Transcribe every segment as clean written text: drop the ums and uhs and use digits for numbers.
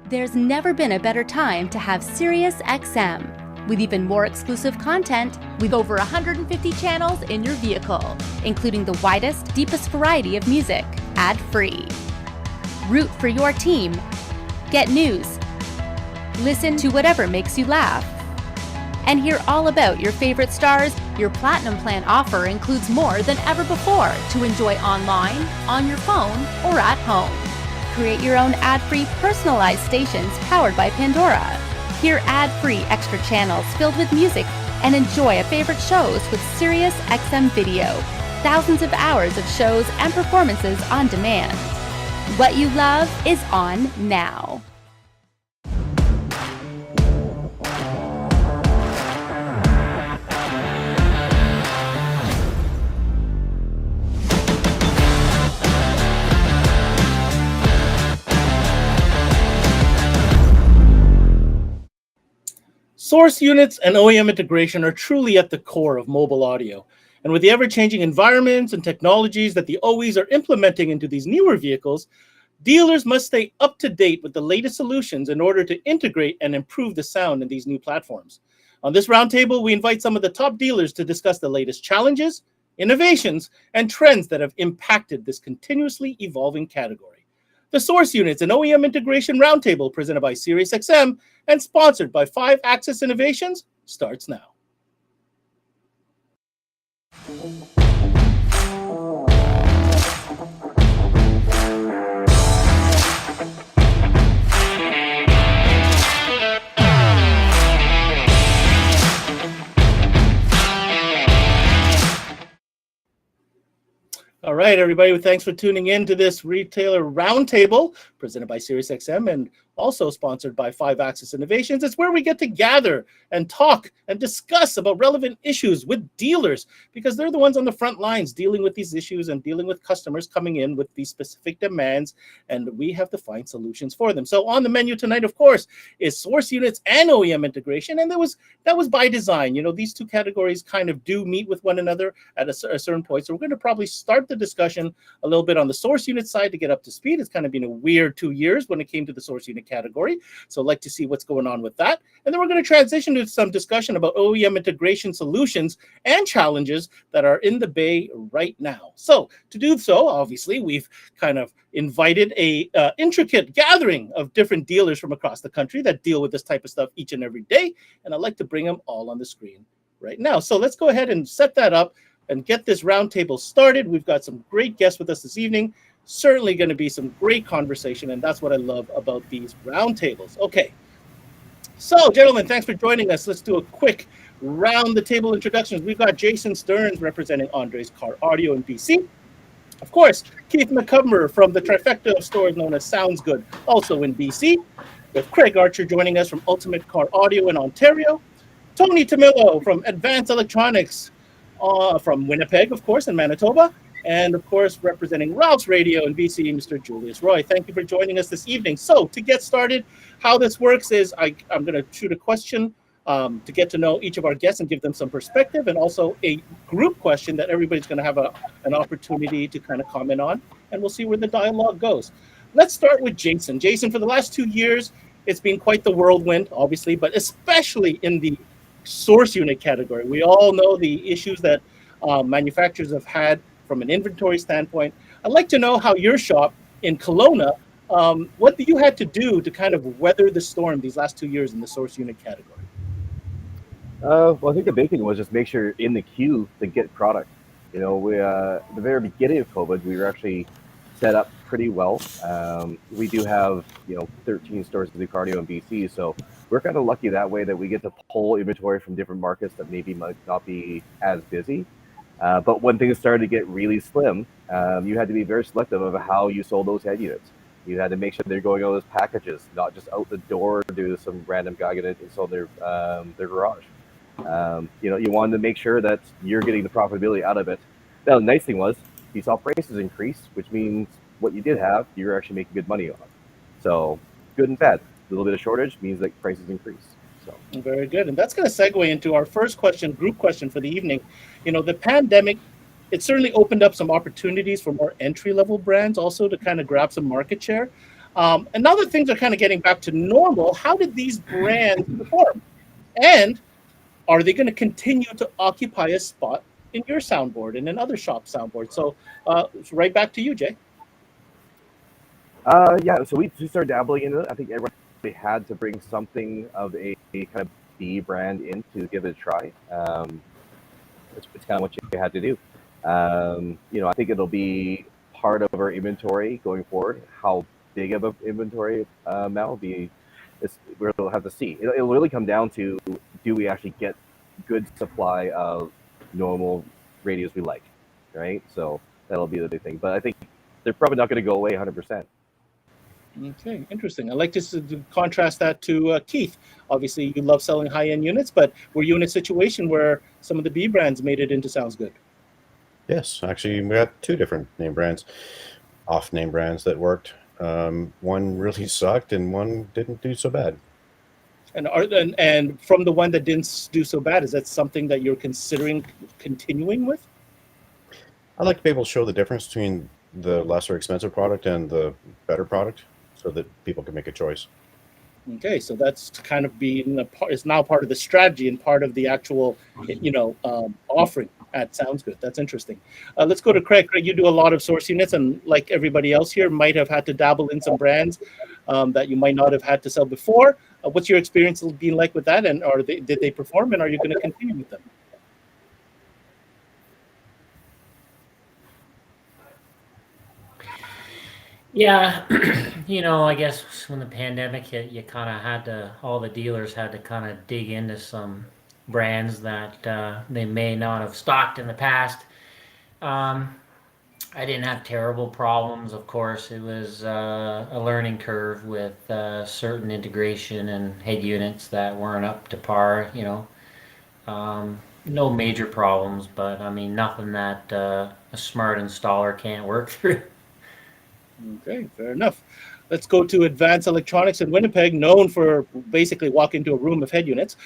There's never been a better time to have SiriusXM. With even more exclusive content, with over 150 channels in your vehicle, including the widest, deepest variety of music, ad-free. Root for your team. Get news. Listen to whatever makes you laugh. And hear all about your favorite stars. Your Platinum Plan offer includes more than ever before to enjoy online, on your phone, or at home. Create your own ad-free personalized stations powered by Pandora. Hear ad-free extra channels filled with music and enjoy favorite shows with SiriusXM Video. Thousands of hours of shows and performances on demand. What you love is on now. Source units and OEM integration are truly at the core of mobile audio. And with the ever-changing environments and technologies that the OEs are implementing into these newer vehicles, dealers must stay up to date with the latest solutions in order to integrate and improve the sound in these new platforms. On this roundtable, we invite some of the top dealers to discuss the latest challenges, innovations, and trends that have impacted this continuously evolving category. The Source Units and OEM Integration Roundtable, presented by SiriusXM and sponsored by 5-Axis Innovations, starts now. All right, everybody, thanks for tuning in to this Retailer Roundtable presented by SiriusXM and also sponsored by 5-Axis Innovations. It's where we get to gather and talk and discuss about relevant issues with dealers because they're the ones on the front lines dealing with these issues and dealing with customers coming in with these specific demands, and we have to find solutions for them. So on the menu tonight, of course, is Source Units and OEM integration, and that was by design. You know, these two categories kind of do meet with one another at a certain point, so we're going to probably start the discussion a little bit on the Source Unit side to get up to speed. It's kind of been a weird 2 years when it came to the Source Unit category, so I'd like to see what's going on with that. And then we're going to transition to some discussion about OEM integration solutions and challenges that are in the bay right now. So to do so, obviously, we've kind of invited a intricate gathering of different dealers from across the country that deal with this type of stuff each and every day, and I'd like to bring them all on the screen right now. So let's go ahead and set that up and get this roundtable started. We've got some great guests with us this evening. Certainly going to be some great conversation, and that's what I love about these roundtables. Okay, so gentlemen, thanks for joining us. Let's do a quick round the table introductions. We've got Jason Stearns representing Andre's Car Audio in BC. Of course, Keith McCumber from the trifecta of stores known as Sounds Good, also in BC. We have Craig Archer joining us from Ultimate Car Audio in Ontario. Tony Tamillo from Advanced Electronics from Winnipeg, of course, in Manitoba. And, of course, representing Ralph's Radio in BC, Mr. Julius Roy. Thank you for joining us this evening. So to get started, how this works is I'm going to shoot a question to get to know each of our guests and give them some perspective, and also a group question that everybody's going to have an opportunity to kind of comment on, and we'll see where the dialogue goes. Let's start with Jason. Jason, for the last 2 years, it's been quite the whirlwind, obviously, but especially in the Source Unit category. We all know the issues that manufacturers have had from an inventory standpoint. I'd like to know how your shop in Kelowna, what you had to do to kind of weather the storm these last 2 years in the Source Unit category. Well, I think the big thing was just make sure you're in the queue to get product. You know, we at the very beginning of COVID, we were actually set up pretty well. We do have 13 stores to do cardio in BC, so we're kind of lucky that way that we get to pull inventory from different markets that maybe might not be as busy. But when things started to get really slim, you had to be very selective of how you sold those head units. You had to make sure they're going out as packages, not just out the door to some random guy going to install their garage. You wanted to make sure that you're getting the profitability out of it. Now, the nice thing was you saw prices increase, which means what you did have, you're actually making good money on. So good and bad. A little bit of shortage means that prices increase. So very good. And that's going to segue into our first question, group question for the evening. You know, the pandemic, it certainly opened up some opportunities for more entry-level brands also to kind of grab some market share. And now that things are kind of getting back to normal, how did these brands perform? And are they going to continue to occupy a spot in your soundboard and in other shop soundboards? So, right back to you, Jay. Yeah, so we started dabbling into it. I think everybody had to bring something of a kind of B brand in to give it a try. It's kind of what you had to do. I think it'll be part of our inventory going forward. How big of an inventory amount will be, we'll have to see. It'll really come down to, do we actually get good supply of normal radios we like, right? So that'll be the big thing. But I think they're probably not going to go away 100%. Okay, interesting. I'd like to contrast that to Keith. Obviously, you love selling high-end units, but were you in a situation where some of the B brands made it into Sounds Good? Yes, actually, we got two different name brands, off-name brands that worked. One really sucked, and one didn't do so bad. And from the one that didn't do so bad, is that something that you're considering continuing with? I like to be able to show the difference between the lesser expensive product and the better product, so that people can make a choice. Okay, so that's kind of is now part of the strategy and part of the actual, offering at Sounds Good. That's interesting. Let's go to Craig. Craig, you do a lot of source units, and like everybody else here, might have had to dabble in some brands that you might not have had to sell before. What's your experience been like with that, and did they perform, and are you going to continue with them? Yeah, I guess when the pandemic hit, you kind of all the dealers had to kind of dig into some brands that they may not have stocked in the past. I didn't have terrible problems, of course. It was a learning curve with certain integration and head units that weren't up to par, No major problems, but I mean, nothing that a smart installer can't work through. Okay, fair enough. Let's go to Advanced Electronics in Winnipeg, known for basically walking into a room of head units,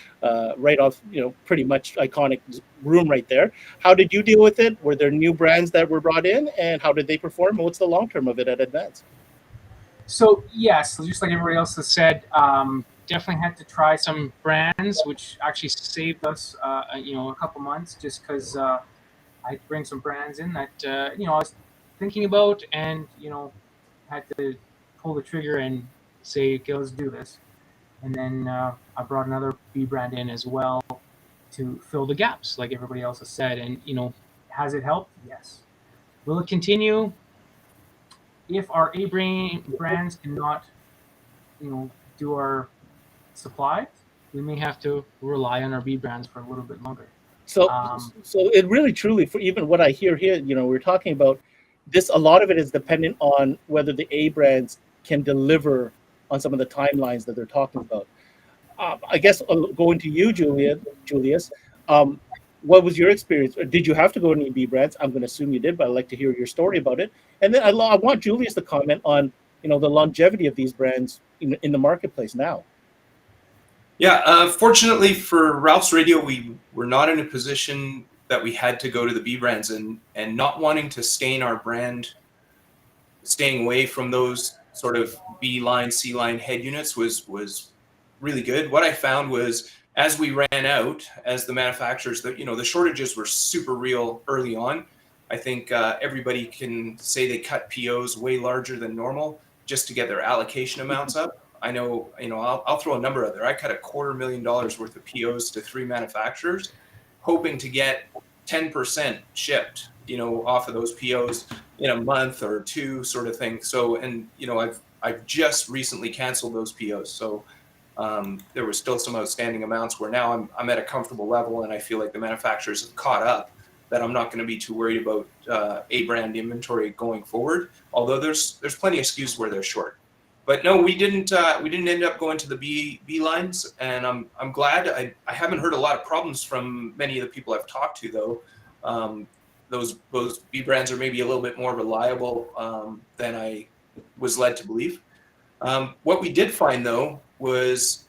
right off, pretty much iconic room right there. How did you deal with it? Were there new brands that were brought in, and how did they perform? And what's the long term of it at Advanced? So yes, just like everybody else has said, definitely had to try some brands, which actually saved us, a couple months, just because I had to bring some brands in that I was thinking about, and had to pull the trigger and say, okay, let's do this. And then I brought another B brand in as well to fill the gaps, like everybody else has said. And has it helped? Yes. Will it continue? If our A brands cannot, do our supply, we may have to rely on our B brands for a little bit longer. So it really, truly, for even what I hear here, we're talking about this. A lot of it is dependent on whether the A brands can deliver on some of the timelines that they're talking about. I guess going to you, Julius, what was your experience? Did you have to go to any B brands? I'm going to assume you did, but I'd like to hear your story about it. And then I want Julius to comment on, the longevity of these brands in the marketplace now. Yeah, fortunately for Ralph's Radio, we were not in a position that we had to go to the B brands, and not wanting to stain our brand, staying away from those sort of B line, C line head units was really good. What I found was, as we ran out, as the manufacturers, the shortages were super real early on. I think everybody can say they cut POs way larger than normal just to get their allocation amounts up. I know, I'll throw a number out there. I cut $250,000 worth of POs to 3 manufacturers, hoping to get 10% shipped, off of those POs in a month or two, sort of thing. So, and I've just recently canceled those POs. So there was still some outstanding amounts where now I'm at a comfortable level, and I feel like the manufacturers have caught up, that I'm not going to be too worried about A brand inventory going forward. Although there's plenty of SKUs where they're short. But no, we didn't end up going to the B lines, and I'm glad. I haven't heard a lot of problems from many of the people I've talked to, though. Those B brands are maybe a little bit more reliable than I was led to believe. What we did find, though, was,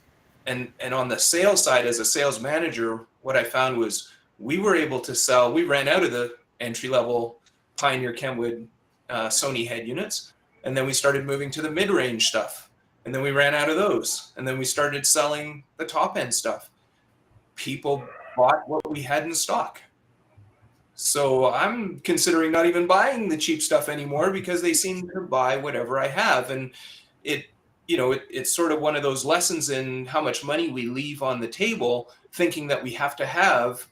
and on the sales side, as a sales manager, what I found was we were able to sell. We ran out of the entry level Pioneer Kenwood Sony head units. And then we started moving to the mid-range stuff. And then we ran out of those. And then we started selling the top end stuff. People bought what we had in stock. So I'm considering not even buying the cheap stuff anymore because they seem to buy whatever I have. And it's sort of one of those lessons in how much money we leave on the table, thinking that we have to have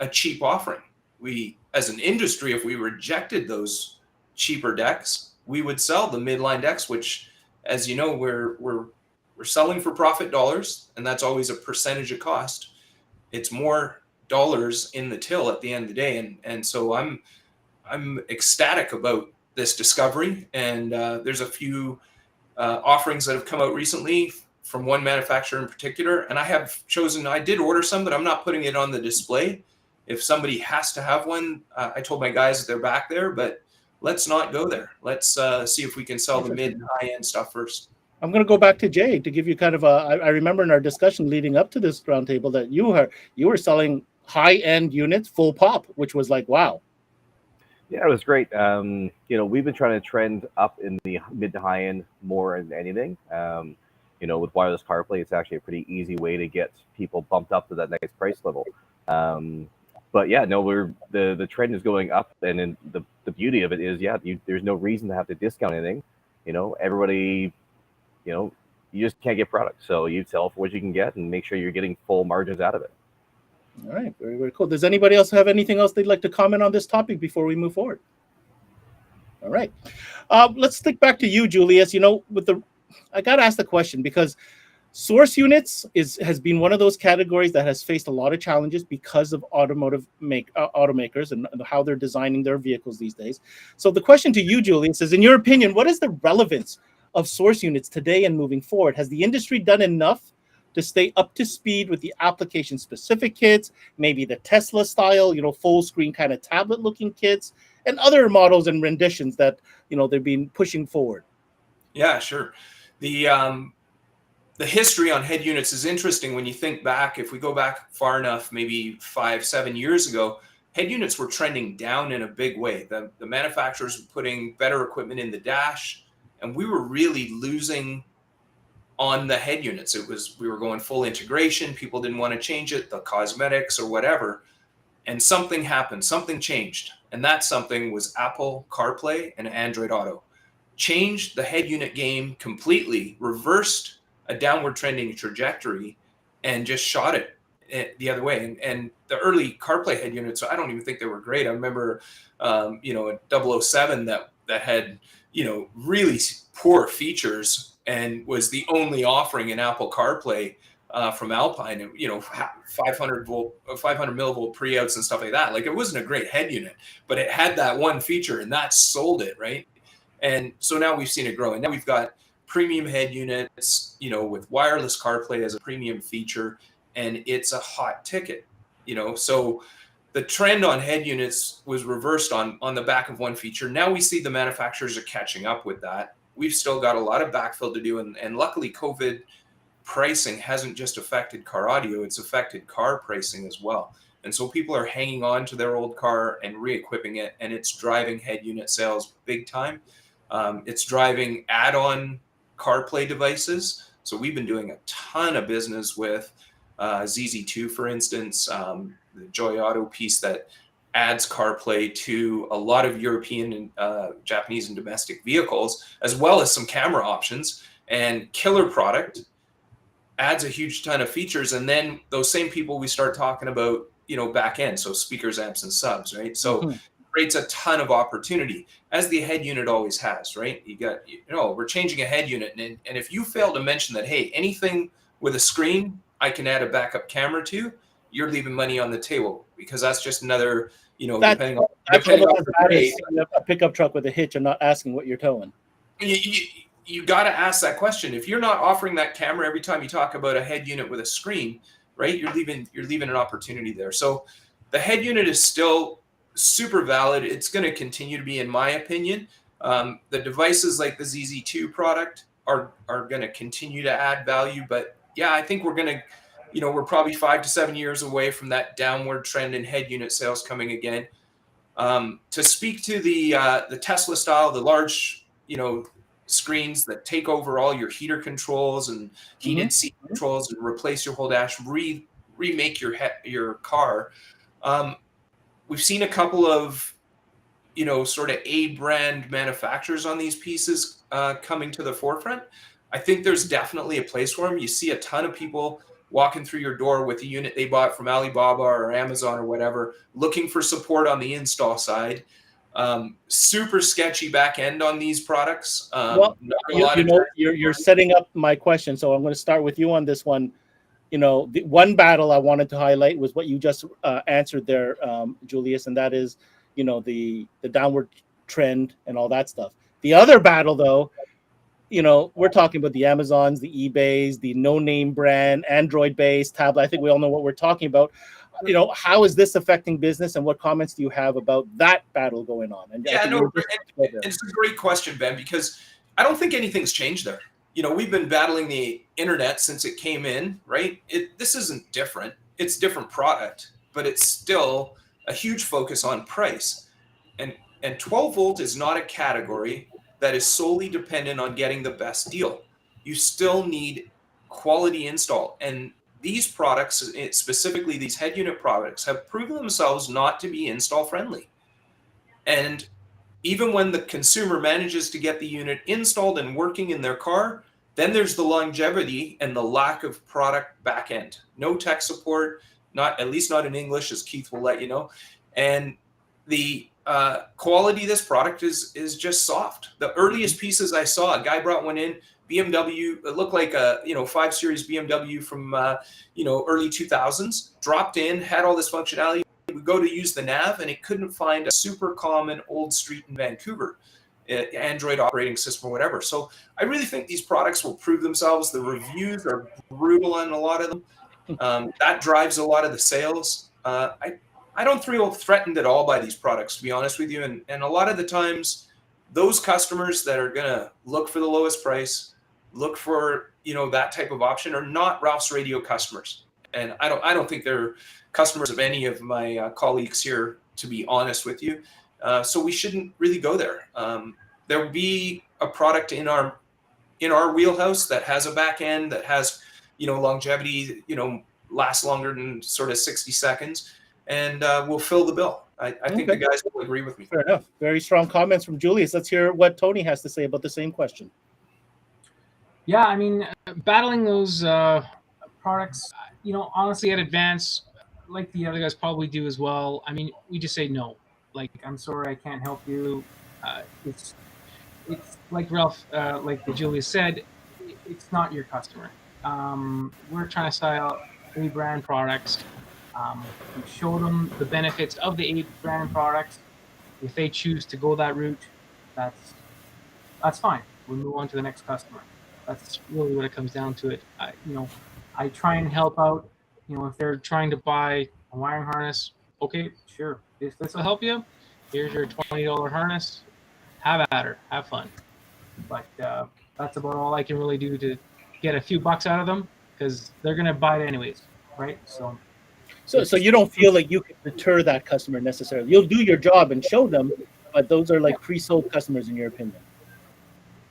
a cheap offering. We, as an industry, if we rejected those cheaper decks, we would sell the midline decks, which, as you know, we're selling for profit dollars, and that's always a percentage of cost. It's more dollars in the till at the end of the day, and so I'm ecstatic about this discovery. And there's a few offerings that have come out recently from one manufacturer in particular, and I did order some, but I'm not putting it on the display. If somebody has to have one, I told my guys that they're back there, but let's not go there. Let's see if we can sell the mid and high end stuff first. I'm going to go back to Jay to give you kind of I remember in our discussion leading up to this roundtable that you were selling high end units full pop, which was like, wow. Yeah, it was great. We've been trying to trend up in the mid to high end more than anything. With wireless CarPlay, it's actually a pretty easy way to get people bumped up to that nice price level. But yeah, no, the trend is going up, and then the beauty of it is, there's no reason to have to discount anything. Everybody, you just can't get product, so you sell for what you can get and make sure you're getting full margins out of it. All right, very, very cool. Does anybody else have anything else they'd like to comment on this topic before we move forward? All right, let's stick back to you, Julius. I got to ask the question because source units has been one of those categories that has faced a lot of challenges because of automakers and how they're designing their vehicles these days. So the question to you, Julius, is, in your opinion, what is the relevance of source units today and moving forward? Has the industry done enough to stay up to speed with the application-specific kits, maybe the Tesla style, full screen kind of tablet-looking kits, and other models and renditions that they've been pushing forward? Yeah, sure. The history on head units is interesting when you think back. If we go back far enough, maybe 5-7 years ago, head units were trending down in a big way. The manufacturers were putting better equipment in the dash, and we were really losing on the head units. We were going full integration. People didn't want to change it, the cosmetics or whatever. And something happened, something changed. And that something was Apple CarPlay and Android Auto. Changed the head unit game completely, reversed a downward trending trajectory, and just shot it the other way. And the early CarPlay head units, I don't even think they were great. I remember, a 007 that had, really poor features and was the only offering in Apple CarPlay from Alpine, and 500 millivolt pre-outs and stuff like that. Like, it wasn't a great head unit, but it had that one feature, and that sold it, right? And so now we've seen it grow, and now we've got premium head units, with wireless CarPlay as a premium feature, and it's a hot ticket, So the trend on head units was reversed on the back of one feature. Now we see the manufacturers are catching up with that. We've still got a lot of backfill to do, and luckily COVID pricing hasn't just affected car audio, it's affected car pricing as well. And so people are hanging on to their old car and re-equipping it, and it's driving head unit sales big time. It's driving add-on CarPlay devices. So we've been doing a ton of business with ZZ2, for instance, the Joy Auto piece that adds CarPlay to a lot of European and Japanese and domestic vehicles, as well as some camera options. And killer product, adds a huge ton of features. And then those same people we start talking about, back end, so speakers, amps, and subs, right? So creates a ton of opportunity, as the head unit always has, right? We're changing a head unit, and if you fail to mention that, hey, anything with a screen I can add a backup camera to, you're leaving money on the table, because that's just another, depending on the grade, a pickup truck with a hitch and not asking what you're towing. You got to ask that question. If you're not offering that camera every time you talk about a head unit with a screen, right, you're leaving an opportunity there. So the head unit is still super valid. It's going to continue to be, in my opinion. The devices like the ZZ2 product are going to continue to add value. But yeah, I think we're going to, we're probably 5 to 7 years away from that downward trend in head unit sales coming again. To speak to the Tesla style, the large, 100 screens that take over all your heater controls and heated seat controls and replace your whole dash, remake your car. We've seen a couple of, sort of A brand manufacturers on these pieces coming to the forefront. I think there's definitely a place for them. You see a ton of people walking through your door with a unit they bought from Alibaba or Amazon or whatever, looking for support on the install side. Super sketchy back end on these products. Well, you're setting up my question, so I'm going to start with you on this one. The one battle I wanted to highlight was what you just answered there, Julius, and that is, the downward trend and all that stuff. The other battle, though, we're talking about the Amazons, the eBays, the no-name brand, Android-based tablet. I think we all know what we're talking about. How is this affecting business, and what comments do you have about that battle going on? And it's a great question, Ben, because I don't think anything's changed there. We've been battling the internet since it came in, right? This isn't different. It's different product, but it's still a huge focus on price. And 12 volt is not a category that is solely dependent on getting the best deal. You still need quality install. And these products, specifically these head unit products, have proven themselves not to be install friendly. And even when the consumer manages to get the unit installed and working in their car, then there's the longevity and the lack of product back end. No tech support, at least not in English, as Keith will let you know. And the quality of this product is just soft. The earliest pieces I saw, a guy brought one in, BMW, it looked like a 5 Series BMW from early 2000s, dropped in, had all this functionality. We go to use the nav, and it couldn't find a super common old street in Vancouver, Android operating system or whatever. So I really think these products will prove themselves. The reviews are brutal on a lot of them. That drives a lot of the sales. I don't feel threatened at all by these products, to be honest with you. And a lot of the times, those customers that are going to look for the lowest price, look for that type of option, are not Ralph's Radio customers. And I don't think they're customers of any of my colleagues here, to be honest with you. So we shouldn't really go there. There will be a product in our wheelhouse that has a back end that has longevity, lasts longer than sort of 60 seconds, and we'll fill the bill. I think the guys will agree with me. Fair enough. Very strong comments from Julius. Let's hear what Tony has to say about the same question. Yeah, I mean, battling those products, honestly, at Advance, like the other guys probably do as well. I mean, we just say no. Like, I'm sorry, I can't help you. It's like Ralph, like Julius said, it's not your customer. We're trying to sell A brand products. We show them the benefits of the A brand products. If they choose to go that route, that's fine. We'll move on to the next customer. That's really what it comes down to. I try and help out. If they're trying to buy a wiring harness, okay, sure. If this will help you, here's your $20 harness. Have at her. Have fun. But that's about all I can really do to get a few bucks out of them, because they're going to buy it anyways, right? So you don't feel like you can deter that customer necessarily. You'll do your job and show them, but those are like pre-sold customers in your opinion.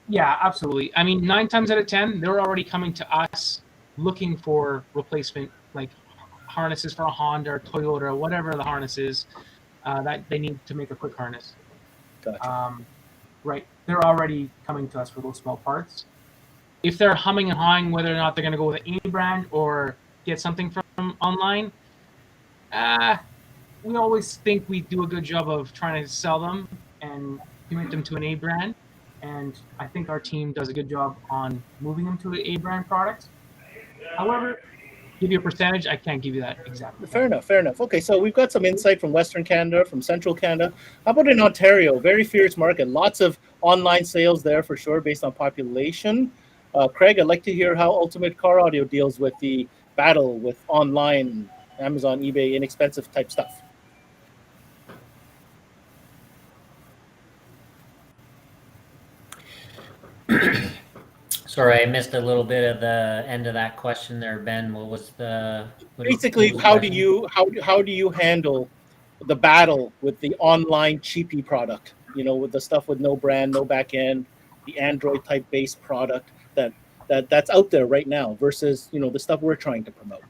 Yeah, absolutely. I mean, 9 times out of 10, they're already coming to us looking for replacement, like harnesses for a Honda or Toyota or whatever the harness is that they need to make a quick harness. Gotcha. Right. They're already coming to us for those small parts. If they're humming and hawing whether or not they're going to go with an A brand or get something from online, we always think we do a good job of trying to sell them and commit them to an A brand. And I think our team does a good job on moving them to an A brand product. However, give you a percentage, I can't give you that exactly. Fair enough. Okay, so we've got some insight from Western Canada, from Central Canada. How about in Ontario? Very fierce market. Lots of online sales there for sure, based on population. Craig, I'd like to hear how Ultimate Car Audio deals with the battle with online, Amazon, eBay, inexpensive type stuff. Sorry, I missed a little bit of the end of that question there, Ben. What was the basically? How do you handle the battle with the online cheapy product? With the stuff with no brand, no back end. the Android type based product that's out there right now versus the stuff we're trying to promote?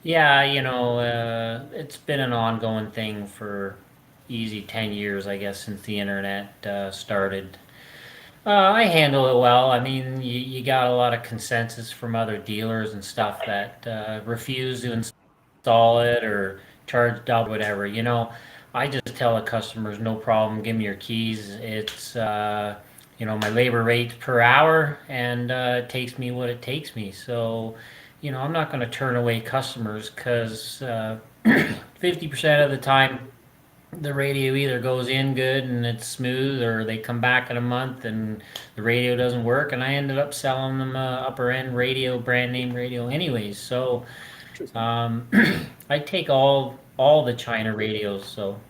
Yeah, it's been an ongoing thing for easy 10 years, I guess, since the internet started. I handle it well. I mean, you got a lot of consensus from other dealers and stuff that refuse to install it or charge double, whatever. I just tell the customers, no problem, give me your keys. It's, my labor rate per hour, and it takes me what it takes me. So, I'm not going to turn away customers because 50% of the time, the radio either goes in good and it's smooth, or they come back in a month and the radio doesn't work, and I ended up selling them a upper end radio, brand name radio anyways. So I take all the China radios. So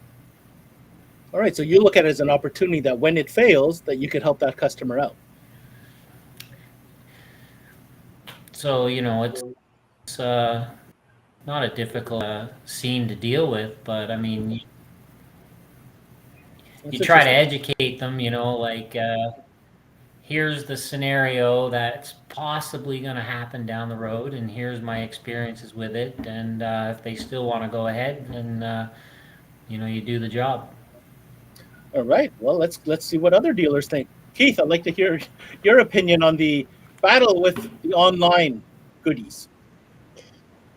All right, so you look at it as an opportunity that when it fails, that you could help that customer out. it's not a difficult scene to deal with, but I mean, That's you try to interesting. educate them, here's the scenario that's possibly going to happen down the road, and here's my experiences with it. And if they still want to go ahead, then you do the job. All right, well, let's see what other dealers think. Keith, I'd like to hear your opinion on the battle with the online goodies.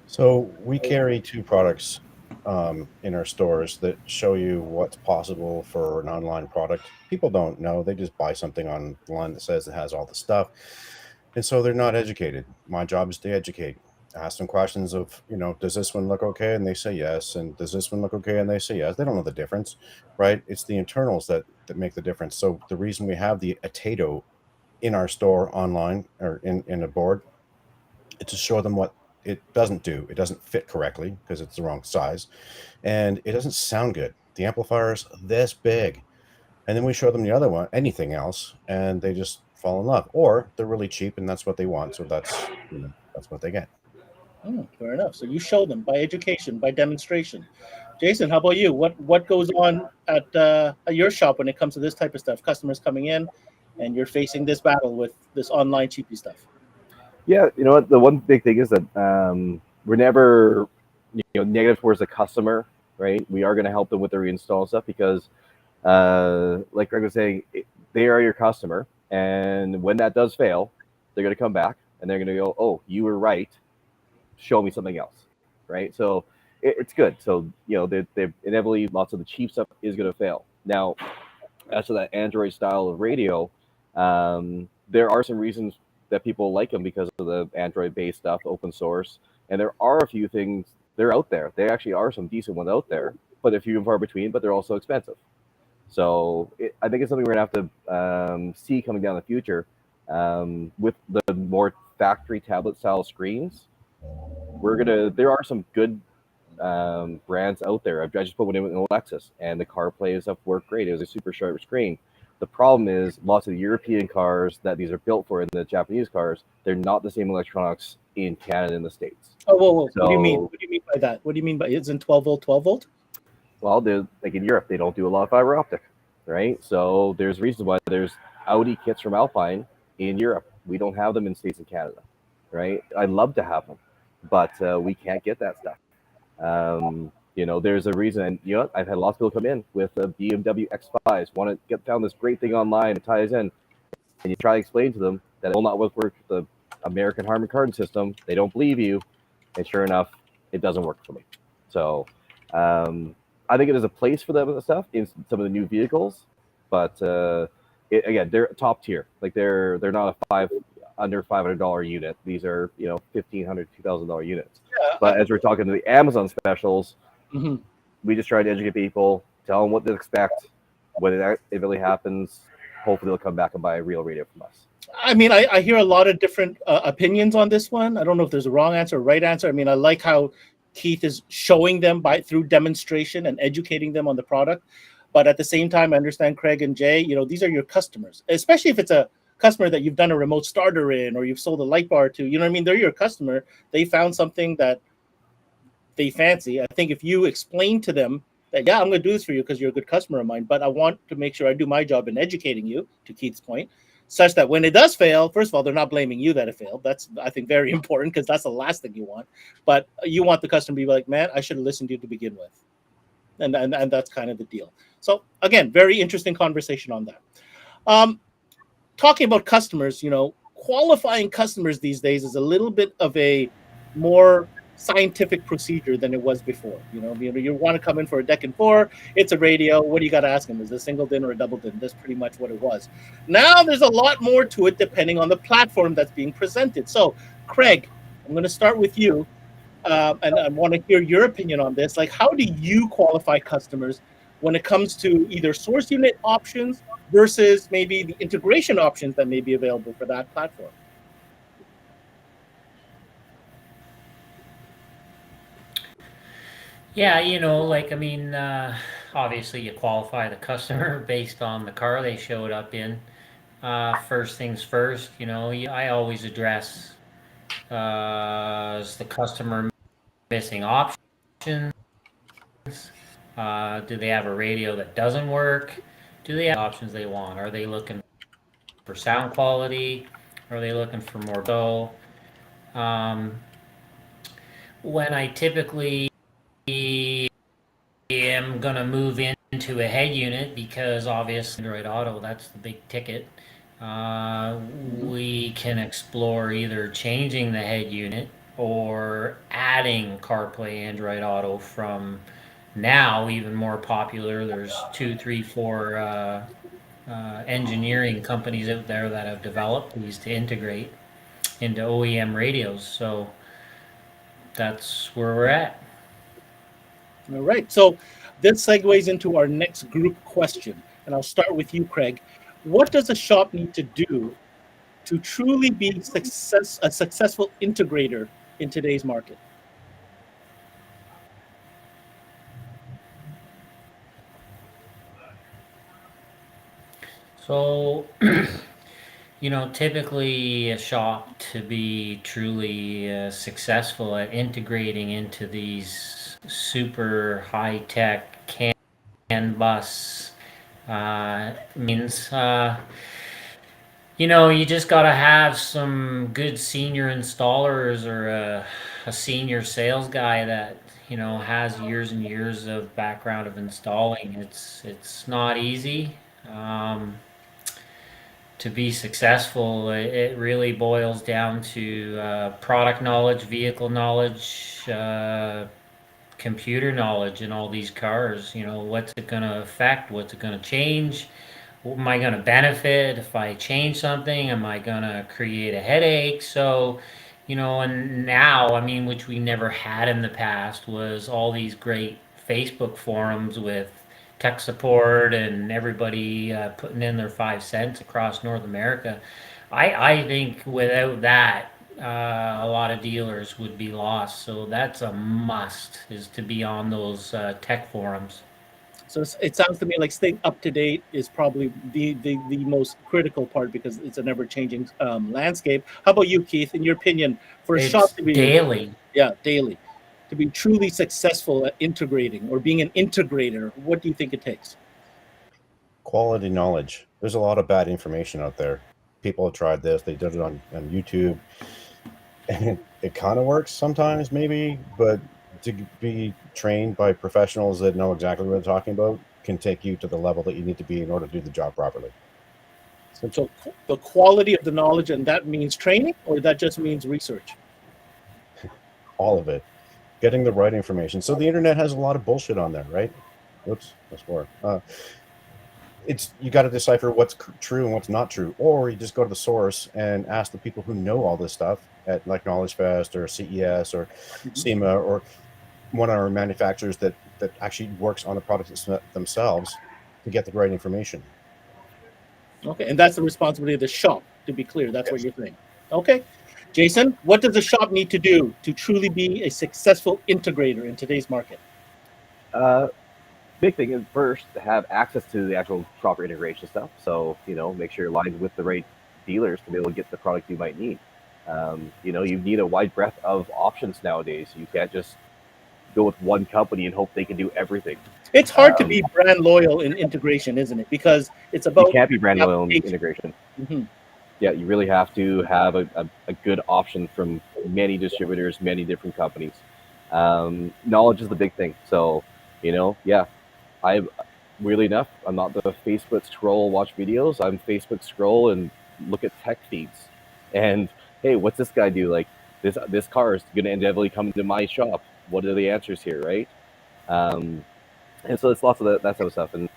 So we carry two products in our stores that show you what's possible for an online product. People don't know. They just buy something online that says it has all the stuff. And so they're not educated. My job is to educate. Ask them questions of, does this one look okay? And they say yes. And does this one look okay? And they say yes. They don't know the difference, right? It's the internals that make the difference. So the reason we have the Atato in our store online or in a board, it's to show them what it doesn't do. It doesn't fit correctly because it's the wrong size, and it doesn't sound good. The amplifier's this big, and then we show them the other one, anything else, and they just fall in love, or they're really cheap and that's what they want. So that's what they get. Fair enough. So you show them by education, by demonstration. Jason, how about you? What goes on at your shop when it comes to this type of stuff? Customers coming in, and you're facing this battle with this online cheapy stuff. Yeah, you know what? The one big thing is that we're never, negative towards the customer, right? We are going to help them with their reinstall stuff because, like Greg was saying, they are your customer, and when that does fail, they're going to come back and they're going to go, "Oh, you were right. Show me something else," right? So it's good. So they're inevitably lots of the cheap stuff is going to fail. Now, as to that Android style of radio, there are some reasons that people like them because of the Android-based stuff, open source, and there are a few things they're out there. There actually are some decent ones out there, but a few and far between. But they're also expensive. So I think it's something we're gonna have to see coming down the future with the more factory tablet-style screens. There are some good brands out there. I just put one in with an Lexus, and the CarPlay and stuff worked great. It was a super sharp screen. The problem is lots of the European cars that these are built for and the Japanese cars, they're not the same electronics in Canada and the States. Oh, whoa. So, what do you mean? What do you mean by that? What do you mean by it's in 12 volt? Well, like in Europe, they don't do a lot of fiber optic, right? So there's reasons why there's Audi kits from Alpine in Europe. We don't have them in States and Canada, right? I'd love to have them, but we can't get that stuff. There's a reason. And I've had lots of people come in with a BMW X5s, want to found this great thing online, it ties in, and you try to explain to them that it will not work with the American Harman Kardon system. They don't believe you, and sure enough, it doesn't work for me. So I think it is a place for them and stuff in some of the new vehicles, but again, they're top tier. Like they're not under $500 unit. These are $1,500, $2,000 units. Yeah. But as we're talking to the Amazon specials, we just try to educate people, tell them what to expect. When it really happens, hopefully they'll come back and buy a real radio from us. I mean, I hear a lot of different opinions on this one. I don't know if there's a wrong answer or right answer. I mean, I like how Keith is showing them through demonstration and educating them on the product. But at the same time, I understand Craig and Jay, these are your customers, especially if it's a customer that you've done a remote starter in or you've sold a light bar to. You know what I mean? They're your customer. They found something that they fancy. I think if you explain to them that, yeah, I'm going to do this for you because you're a good customer of mine, but I want to make sure I do my job in educating you, to Keith's point, such that when it does fail, first of all, they're not blaming you that it failed. That's, I think, very important, because that's the last thing you want. But you want the customer to be like, man, I should have listened to you to begin with. And that's kind of the deal. So again, very interesting conversation on that. Talking about customers, qualifying customers these days is a little bit of a more scientific procedure than it was before. You want to come in for a deck and four, it's a radio. What do you got to ask them? Is it a single DIN or a double DIN? That's pretty much what it was. Now there's a lot more to it depending on the platform that's being presented. So, Craig, I'm going to start with you. And I want to hear your opinion on this. Like, how do you qualify customers when it comes to either source unit options versus maybe the integration options that may be available for that platform? Yeah, obviously you qualify the customer based on the car they showed up in. First things first, I always address is the customer missing options? Do they have a radio that doesn't work? Do they have options they want? Are they looking for sound quality? Are they looking for more dull? When I typically am going to move into a head unit, because obviously Android Auto, that's the big ticket. We can explore either changing the head unit or adding CarPlay Android Auto. From now even more popular, there's 2, 3, 4 engineering companies out there that have developed these to integrate into OEM radios. So that's where we're at. All right. So this segues into our next group question. And I'll start with you, Craig. What does a shop need to do to truly be a successful integrator in today's market? So, typically a shop, to be truly successful at integrating into these super high-tech CAN bus means, you just got to have some good senior installers, or a senior sales guy that has years and years of background of installing. It's not easy. To be successful, it really boils down to product knowledge, vehicle knowledge, computer knowledge in all these cars. What's it going to affect? What's it going to change? What am I going to benefit if I change something? Am I going to create a headache? So, and now, which we never had in the past, was all these great Facebook forums with tech support and everybody putting in their 5 cents across North America. I think without that, a lot of dealers would be lost. So that's a must, is to be on those tech forums. So it sounds to me like staying up to date is probably the most critical part, because it's an ever-changing landscape. How about you, Keith? In your opinion, for a shop to be daily, to be truly successful at integrating or being an integrator, what do you think it takes? Quality knowledge. There's a lot of bad information out there. People have tried this. They did it on YouTube. And it kind of works sometimes, maybe, but to be trained by professionals that know exactly what they're talking about can take you to the level that you need to be in order to do the job properly. So the quality of the knowledge, and that means training, or that just means research? All of it. Getting the right information. So the internet has a lot of bullshit on there, right? Whoops, that's more. You got to decipher what's true and what's not true, or you just go to the source and ask the people who know all this stuff at like Knowledge Fest or CES or SEMA, or one of our manufacturers that actually works on the products themselves to get the right information. Okay, and that's the responsibility of the shop, to be clear. That's what you're saying. Okay. Jason, what does the shop need to do to truly be a successful integrator in today's market? Big thing is first to have access to the actual proper integration stuff. So, make sure you're aligned with the right dealers to be able to get the product you might need. You need a wide breadth of options nowadays. You can't just go with one company and hope they can do everything. It's hard to be brand loyal in integration, isn't it? Because it's about you can't be brand loyal in integration. Mm-hmm. Yeah, you really have to have a good option from many distributors, many different companies. Knowledge is the big thing. So, I weirdly enough, I'm not the Facebook scroll, watch videos. I'm Facebook scroll and look at tech feeds. And hey, what's this guy do? Like this car is going to inevitably come to my shop. What are the answers here, right? And so it's lots of that sort of stuff. And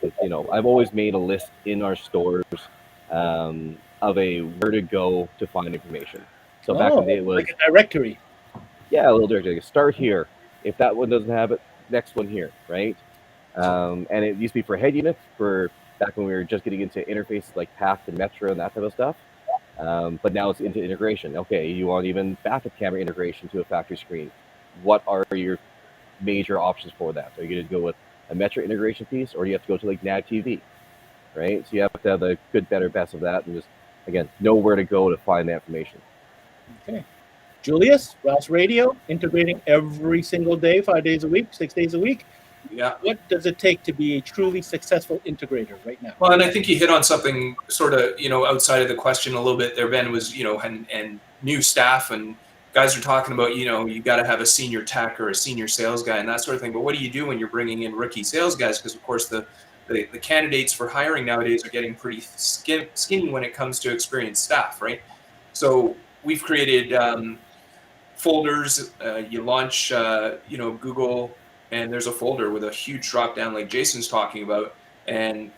I've always made a list in our stores of a where to go to find information. So back in the day, it was like a directory. Yeah, a little directory. Start here. If that one doesn't have it, next one here, right? And it used to be for head units, for back when we were just getting into interfaces like path and metro and that type of stuff. But now it's into integration. Okay, you want even backup camera integration to a factory screen. What are your major options for that? Are you going to go with a metro integration piece, or do you have to go to like nav TV, right? So you have to have the good, better, best of that, and just, again, know where to go to find that information. Okay. Julius, Rouse Radio, integrating every single day, 5 days a week, 6 days a week. Yeah. What does it take to be a truly successful integrator right now? Well, and I think you hit on something sort of, outside of the question a little bit there, Ben, was, and new staff, and guys are talking about, you got to have a senior tech or a senior sales guy and that sort of thing. But what do you do when you're bringing in rookie sales guys? Because, of course, the candidates for hiring nowadays are getting pretty skinny when it comes to experienced staff, right? So we've created folders. You launch, Google, and there's a folder with a huge drop down like Jason's talking about. And,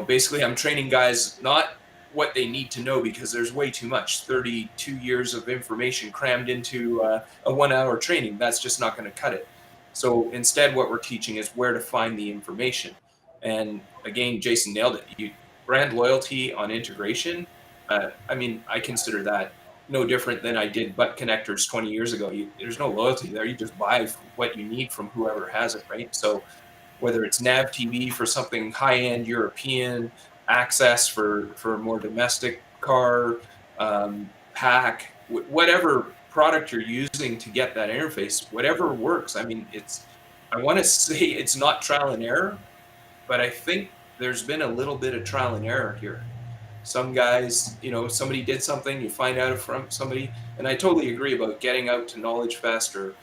basically I'm training guys not what they need to know, because there's way too much. 32 years of information crammed into a 1 hour training. That's just not going to cut it. So instead, what we're teaching is where to find the information. And again, Jason nailed it. Brand loyalty on integration. I consider that no different than I did butt connectors 20 years ago. There's no loyalty there. You just buy what you need from whoever has it, right? So whether it's nav TV for something high-end European, access for more domestic car, pack, whatever product you're using to get that interface, whatever works. I want to say it's not trial and error, but I think there's been a little bit of trial and error here. Some guys, somebody did something, you find out from somebody, and I totally agree about getting out to Knowledge Fest or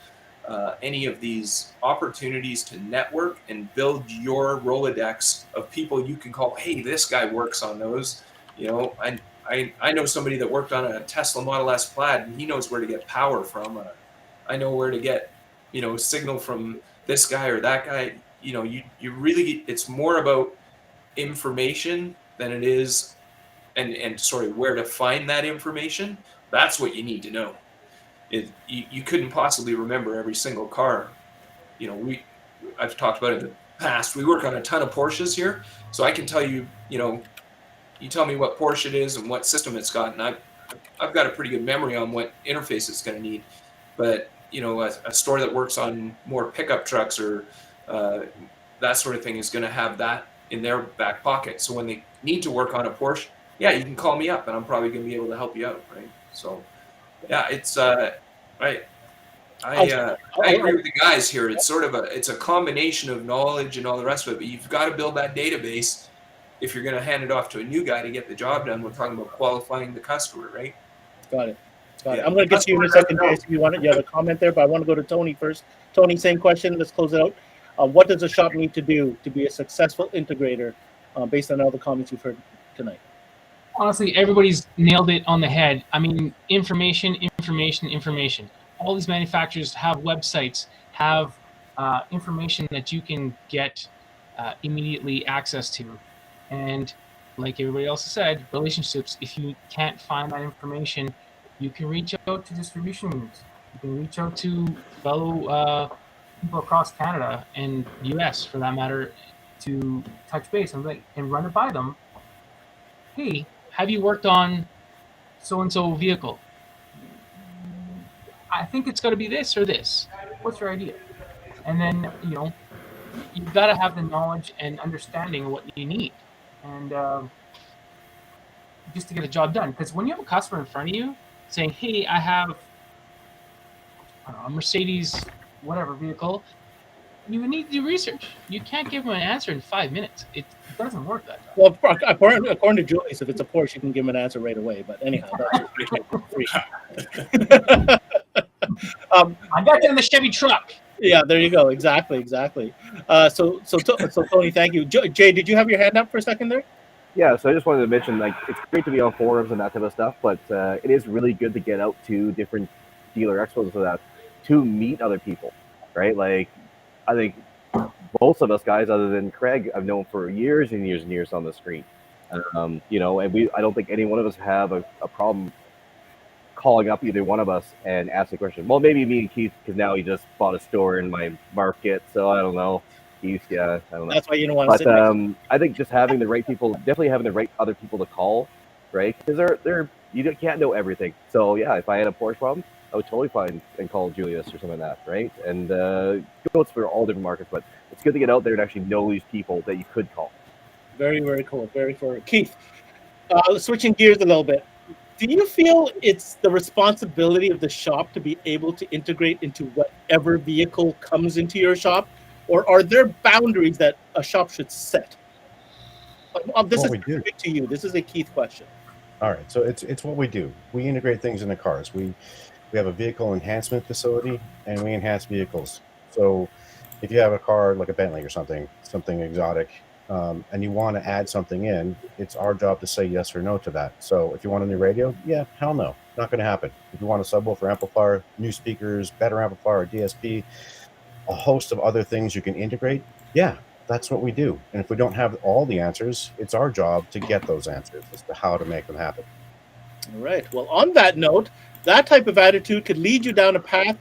any of these opportunities to network and build your Rolodex of people you can call. Hey, this guy works on those. I know somebody that worked on a Tesla Model S Plaid, and he knows where to get power from. I know where to get, signal from this guy or that guy. You really, it's more about information than it is, and where to find that information. That's what you need to know. You couldn't possibly remember every single car. I've talked about it in the past. We work on a ton of Porsches here, so I can tell you, you tell me what Porsche it is and what system it's got, and I've got a pretty good memory on what interface it's going to need. But a store that works on more pickup trucks or that sort of thing is going to have that in their back pocket. So when they need to work on a Porsche, yeah, you can call me up, and I'm probably going to be able to help you out, right? So, yeah, it's right. I agree with the guys here. It's sort of it's a combination of knowledge and all the rest of it, but you've got to build that database if you're going to hand it off to a new guy to get the job done. We're talking about qualifying the customer, right? Got it. I'm going to get to you in a second, Jason. You have a comment there, but I want to go to Tony first. Tony, same question. Let's close it out. What does a shop need to do to be a successful integrator based on all the comments you've heard tonight? Honestly, everybody's nailed it on the head. Information. All these manufacturers have websites, have information that you can get immediately access to. And like everybody else has said, relationships. If you can't find that information, you can reach out to distribution units. You can reach out to fellow people across Canada and US, for that matter, to touch base and run it by them. Hey, have you worked on so-and-so vehicle? I think it's got to be this or this. What's your idea? And then, you've got to have the knowledge and understanding of what you need. And just to get a job done. Because when you have a customer in front of you saying, hey, I have a Mercedes whatever vehicle, you need to do research. You can't give them an answer in 5 minutes. It doesn't work that way. Well, according to Julius, if it's a Porsche, you can give him an answer right away. But anyhow, that's just free. I got that in the Chevy truck. Yeah, there you go. Exactly. So Tony, thank you. Jay, did you have your hand up for a second there? Yeah, so I just wanted to mention, like, it's great to be on forums and that type of stuff, but it is really good to get out to different dealer expos and that to meet other people, right? Like, I think most of us guys, other than Craig, I've known for years and years and years on the screen. You know, and I don't think any one of us have a problem calling up either one of us and asking a question. Well, maybe me and Keith, because now he just bought a store in my market, so I don't know. Keith, yeah, I don't know. That's why you don't want to sit next. I think just having the right people, definitely having the right other people to call, right? Because you can't know everything. So yeah, if I had a Porsche problem, I would totally find and call Julius or something like that, right? And goes for all different markets, but it's good to get out there and actually know these people that you could call. Very, very cool. Very cool. Keith, switching gears a little bit. Do you feel it's the responsibility of the shop to be able to integrate into whatever vehicle comes into your shop? Or are there boundaries that a shop should set? This is specific to you. This is a Keith question. All right, so it's what we do. We integrate things into cars. We have a vehicle enhancement facility, and we enhance vehicles. So if you have a car like a Bentley or something exotic, and you want to add something in, it's our job to say yes or no to that. So if you want a new radio, yeah, hell no, not going to happen. If you want a subwoofer amplifier, new speakers, better amplifier, DSP, a host of other things you can integrate, yeah, that's what we do. And if we don't have all the answers, it's our job to get those answers as to how to make them happen. All right. Well, on that note, that type of attitude could lead you down a path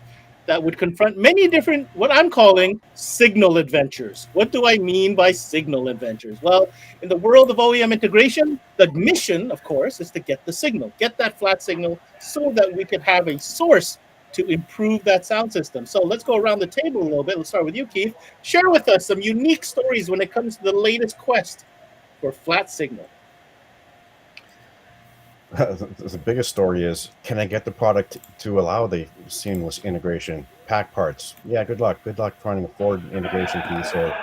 that would confront many different, what I'm calling, signal adventures. What do I mean by signal adventures? Well, in the world of OEM integration, the mission, of course, is to get the signal, get that flat signal so that we can have a source to improve that sound system. So let's go around the table a little bit. Let's start with you, Keith. Share with us some unique stories when it comes to the latest quest for flat signal. The biggest story is, can I get the product to allow the seamless integration? Pack parts. Yeah, good luck. Good luck finding a Ford integration piece or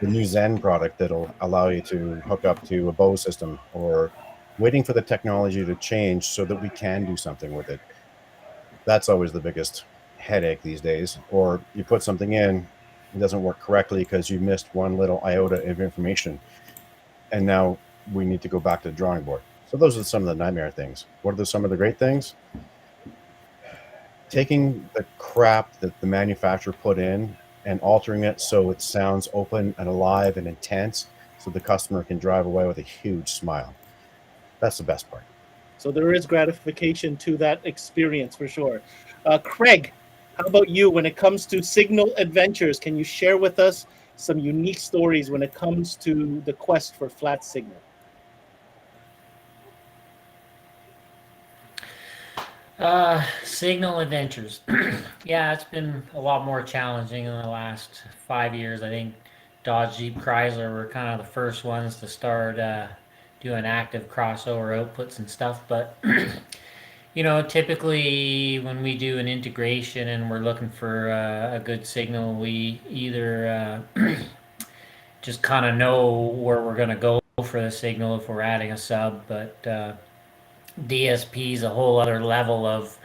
the new Zen product that'll allow you to hook up to a Bose system, or waiting for the technology to change so that we can do something with it. That's always the biggest headache these days. Or you put something in, it doesn't work correctly because you missed one little iota of information. And now we need to go back to the drawing board. So those are some of the nightmare things. What are some of the great things? Taking the crap that the manufacturer put in and altering it so it sounds open and alive and intense so the customer can drive away with a huge smile. That's the best part. So there is gratification to that experience for sure. Craig, how about you when it comes to signal adventures? Can you share with us some unique stories when it comes to the quest for flat signal? Signal adventures. Yeah, it's been a lot more challenging in the last 5 years. I think Dodge, Jeep, Chrysler were kind of the first ones to start doing active crossover outputs and stuff. But, you know, typically when we do an integration and we're looking for a good signal, we either just kind of know where we're going to go for the signal if we're adding a sub, but DSP is a whole other level of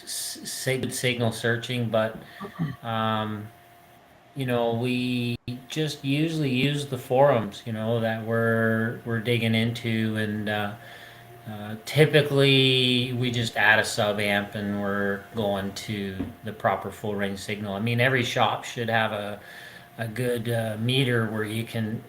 signal searching, but you know, we just usually use the forums, you know, that we're digging into, and typically we just add a sub amp and we're going to the proper full range signal. I mean, every shop should have a good meter where you can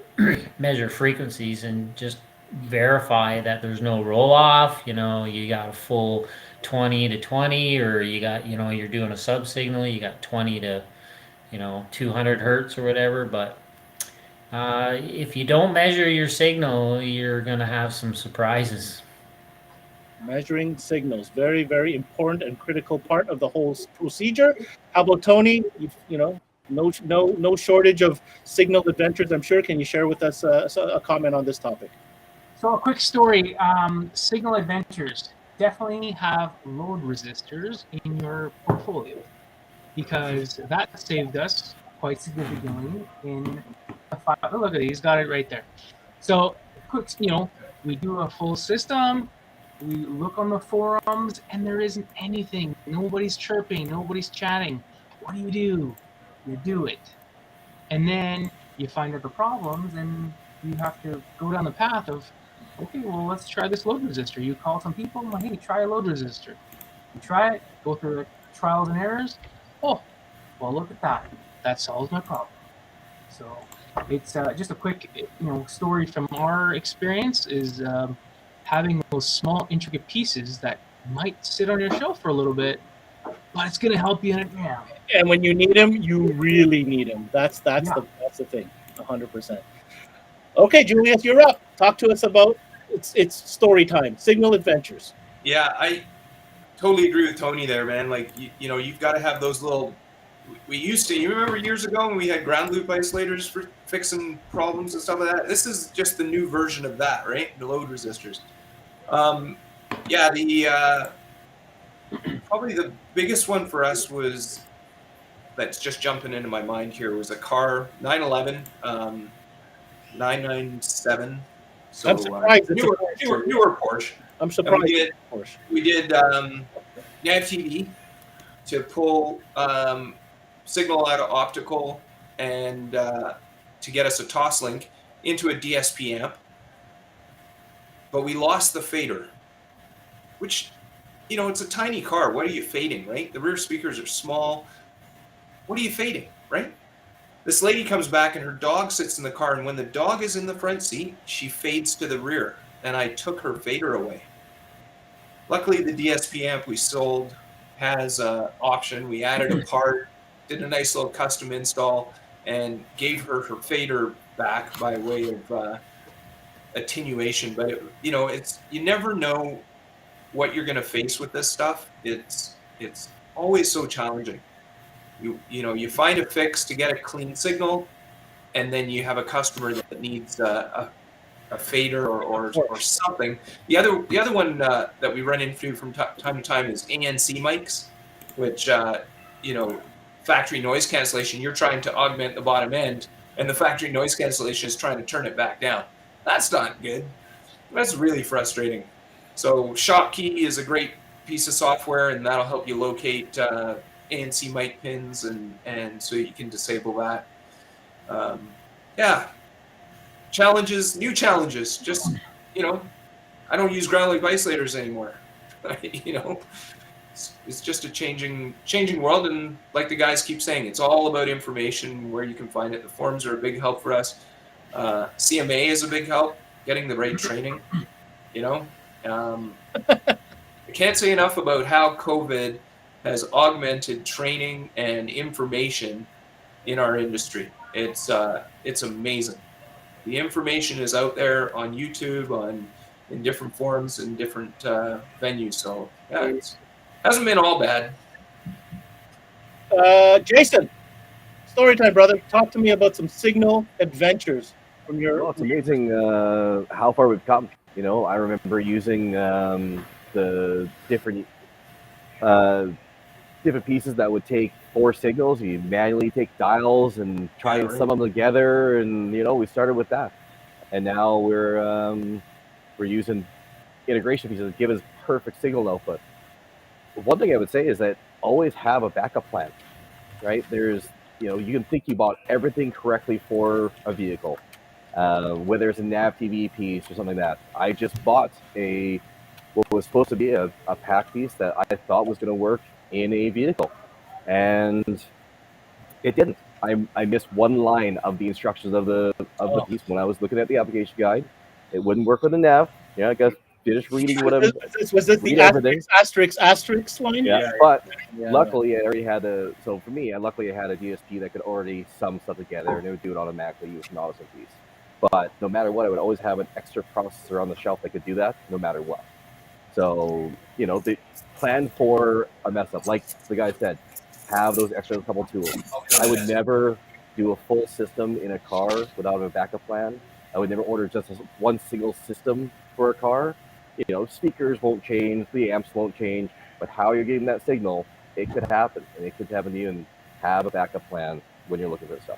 measure frequencies and just verify that there's no roll off. You know, you got a full 20 to 20, or you got, you know, you're doing a sub signal, you got 20 to, you know, 200 hertz or whatever. But if you don't measure your signal, you're going to have some surprises. Measuring signals, very, very important and critical part of the whole procedure. How about Tony? You know, no shortage of signal adventures, I'm sure. Can you share with us a comment on this topic? So a quick story, signal adventures. Definitely have load resistors in your portfolio. because that saved us quite significantly in a file. Oh, look at these, got it right there. So, quick, we do a full system. We look on the forums, and there isn't anything. Nobody's chirping. Nobody's chatting. What do? You do it, and then you find out the problems, and you have to go down the path of, okay, well, let's try this load resistor. You call some people, and like, hey, try a load resistor. You try it, go through the trials and errors. Oh, well, look at that. That solves my problem. So it's just a quick, story from our experience is having those small, intricate pieces that might sit on your shelf for a little bit, but it's going to help you in a jam. And when you need them, you really need them. That's Yeah. the thing, 100%. Okay, Julius, you're up. Talk to us about it's story time, Signal Adventures. Yeah, I totally agree with Tony there, man. Like, you've got to have those little. We used to. You remember years ago when we had ground loop isolators for fixing problems and stuff like that. This is just the new version of that, right? The load resistors. Yeah, the probably the biggest one for us was that's just jumping into my mind here was a car 911 997. So I'm surprised. newer Porsche. I'm surprised. We did nav TV to pull signal out of optical and to get us a toss link into a DSP amp. But we lost the fader, which, it's a tiny car. What are you fading, right? The rear speakers are small. What are you fading, right? This lady comes back and her dog sits in the car, and when the dog is in the front seat, she fades to the rear, and I took her fader away. Luckily, the DSP amp we sold has an option. We added a part, did a nice little custom install, and gave her fader back by way of attenuation. But it's you never know what you're going to face with this stuff. It's always so challenging. You find a fix to get a clean signal, and then you have a customer that needs a fader or something. The other one that we run into from time to time is ANC mics, which factory noise cancellation. You're trying to augment the bottom end, and the factory noise cancellation is trying to turn it back down. That's not good. That's really frustrating. So Shopkey is a great piece of software, and that'll help you locate ANC mic pins, and so you can disable that. New challenges. Just I don't use ground loop isolators anymore. It's just a changing world, and like the guys keep saying, it's all about information, where you can find it. The forums are a big help for us. CMA is a big help, getting the right training. I can't say enough about how COVID has augmented training and information in our industry. It's amazing. The information is out there on YouTube, in different forums, and different venues. So yeah, it hasn't been all bad. Jason, story time, brother. Talk to me about some Signal Adventures from your. Well, it's amazing how far we've come. I remember using the different pieces that would take 4 signals. You manually take dials and try and sum them together, and we started with that, and now we're using integration pieces that give us perfect signal output. One thing I would say is that always have a backup plan, right? There's you can think you bought everything correctly for a vehicle, whether it's a nav TV piece or something like that. I just bought what was supposed to be a pack piece that I thought was going to work in a vehicle, and it didn't. I missed one line of the instructions of the piece when I was looking at the application guide. It wouldn't work with a nav. I guess finished reading what I was this the asterisk line? Yeah, but luckily I already had so for me, luckily I had a DSP that could already sum stuff together, and it would do it automatically using an auto piece. But no matter what, I would always have an extra processor on the shelf that could do that no matter what. So, they plan for a mess up. Like the guy said, have those extra couple tools. I would never do a full system in a car without a backup plan. I would never order just one single system for a car. Speakers won't change, the amps won't change, but how you're getting that signal it could happen, and it could happen to you. And have a backup plan when you're looking for stuff.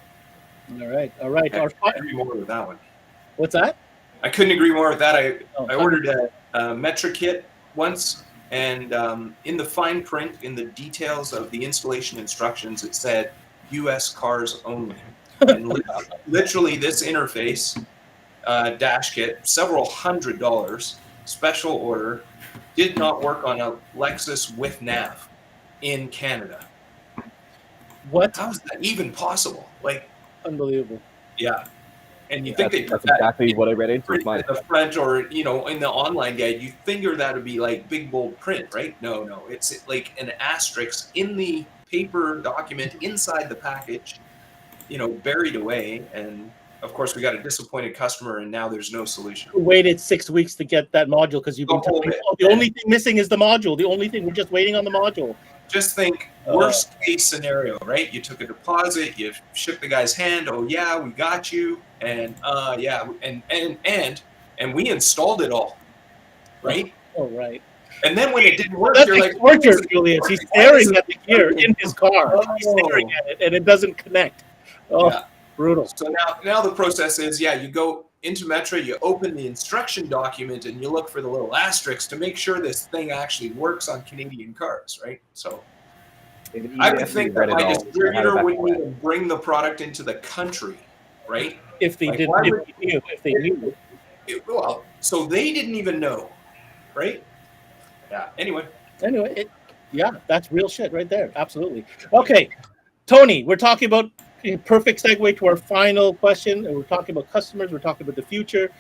All right. I couldn't agree more with that one. What's that? I couldn't agree more with that. Oh, I ordered a Metra kit once, and in the fine print, in the details of the installation instructions, it said U.S. cars only. And literally this interface, dash kit, several $100s, special order, did not work on a Lexus with nav in Canada. What? How is that even possible? Like, Unbelievable. yeah. And you think That's exactly what I read into with mine. in the front, or in the online guide, you figure that would be like big bold print, right? No, it's like an asterisk in the paper document inside the package, buried away. And of course, we got a disappointed customer, and now there's no solution. We waited 6 weeks to get that module because you've been telling me the only thing missing is the module. The only thing, we're just waiting on the module. Just think worst case scenario, right? You took a deposit, you shook the guy's hand. Oh yeah, we got you, and and we installed it all, right? Oh right. And then when it didn't work, That's you're like, torture, Julius. He's staring at the gear in his car. He's staring at it, and it doesn't connect. Oh, yeah. Brutal. So now the process is, you go into Metra, you open the instruction document, and you look for the little asterisk to make sure this thing actually works on Canadian cars, right? So I would think that my distributor wouldn't even bring the product into the country, right? If they didn't, if they knew. Well, so they didn't even know, right? Yeah. Anyway, that's real shit right there. Absolutely. Okay, Tony, we're talking about a perfect segue to our final question. And we're talking about customers. We're talking about the future.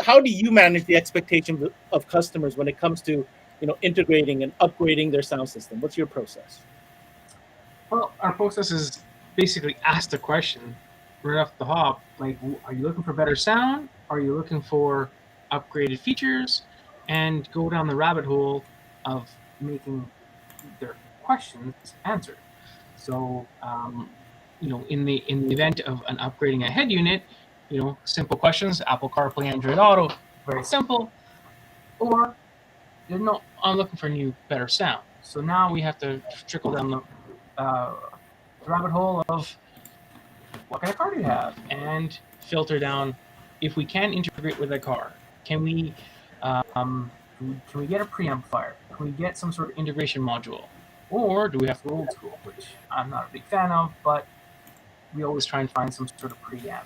How do you manage the expectations of customers when it comes to integrating and upgrading their sound system? What's your process? Well, our process is basically ask the question right off the hop. Like, are you looking for better sound? Are you looking for upgraded features? And go down the rabbit hole of making their questions answered. So, in the event of an upgrading a head unit, simple questions: Apple CarPlay, Android Auto, very simple. Or, no, I'm looking for new, better sound. So now we have to trickle down the rabbit hole of what kind of car do you have, and filter down if we can integrate with a car. Can we get a preamplifier? Can we get some sort of integration module? Or do we have to go old school, which I'm not a big fan of, but we always try and find some sort of preamp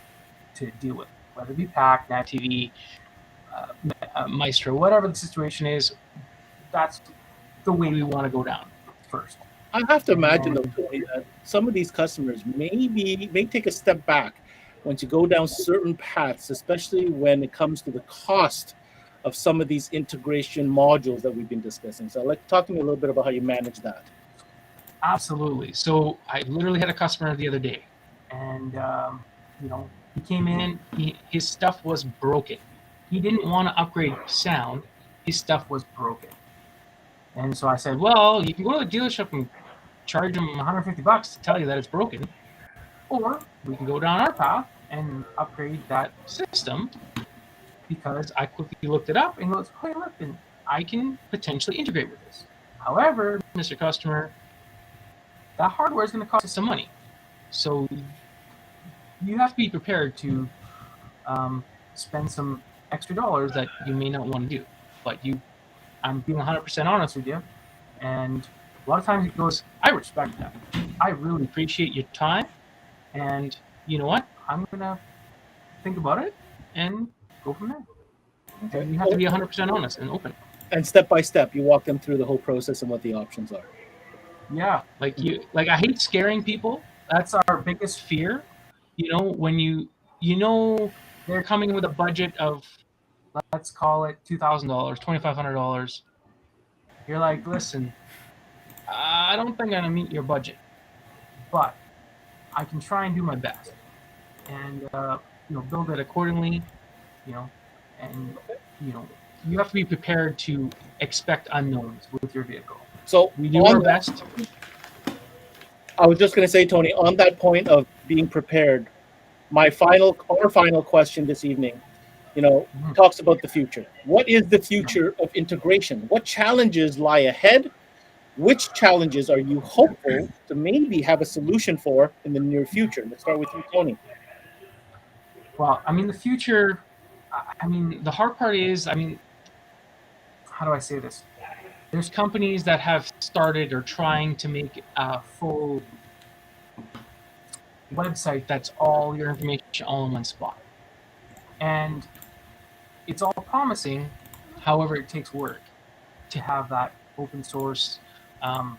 to deal with, whether it be PAC, NAT TV, Maestro, whatever the situation is. That's the way we want to go down first. I have to imagine, though, Tony, that some of these customers may take a step back once you go down certain paths, especially when it comes to the cost of some of these integration modules that we've been discussing. So I'd like to talk to me a little bit about how you manage that. Absolutely. So I literally had a customer the other day, and he came in, his stuff was broken. He didn't want to upgrade sound, his stuff was broken. And so I said, well, you can go to the dealership and charge them $150 to tell you that it's broken, or we can go down our path and upgrade that system, because I quickly looked it up and goes, hey, look, I can potentially integrate with this. However, Mr. Customer, that hardware is going to cost us some money. So you have to be prepared to spend some extra dollars that you may not want to do. But I'm being 100% honest with you. And a lot of times it goes, I respect that. I really appreciate your time. And you know what? I'm going to think about it and go from there. Okay. And you have to be 100% honest and open. And step by step, you walk them through the whole process and what the options are. Yeah, I hate scaring people. That's our biggest fear. When they're coming with a budget of, let's call it $2,000, $2,500. You're like, listen, I don't think I'm gonna meet your budget, but I can try and do my best, and build it accordingly. And you have to be prepared to expect unknowns with your vehicle. So we do our best. I was just going to say, Tony, on that point of being prepared, our final question this evening, talks about the future. What is the future of integration? What challenges lie ahead? which challenges are you hopeful to maybe have a solution for in the near future? Let's start with you, Tony. Well, I mean, the future, I mean, the hard part is, I mean, how do I say this? There's companies that have started or trying to make a full website that's all your information all in one spot. And it's all promising. However, it takes work to have that open source and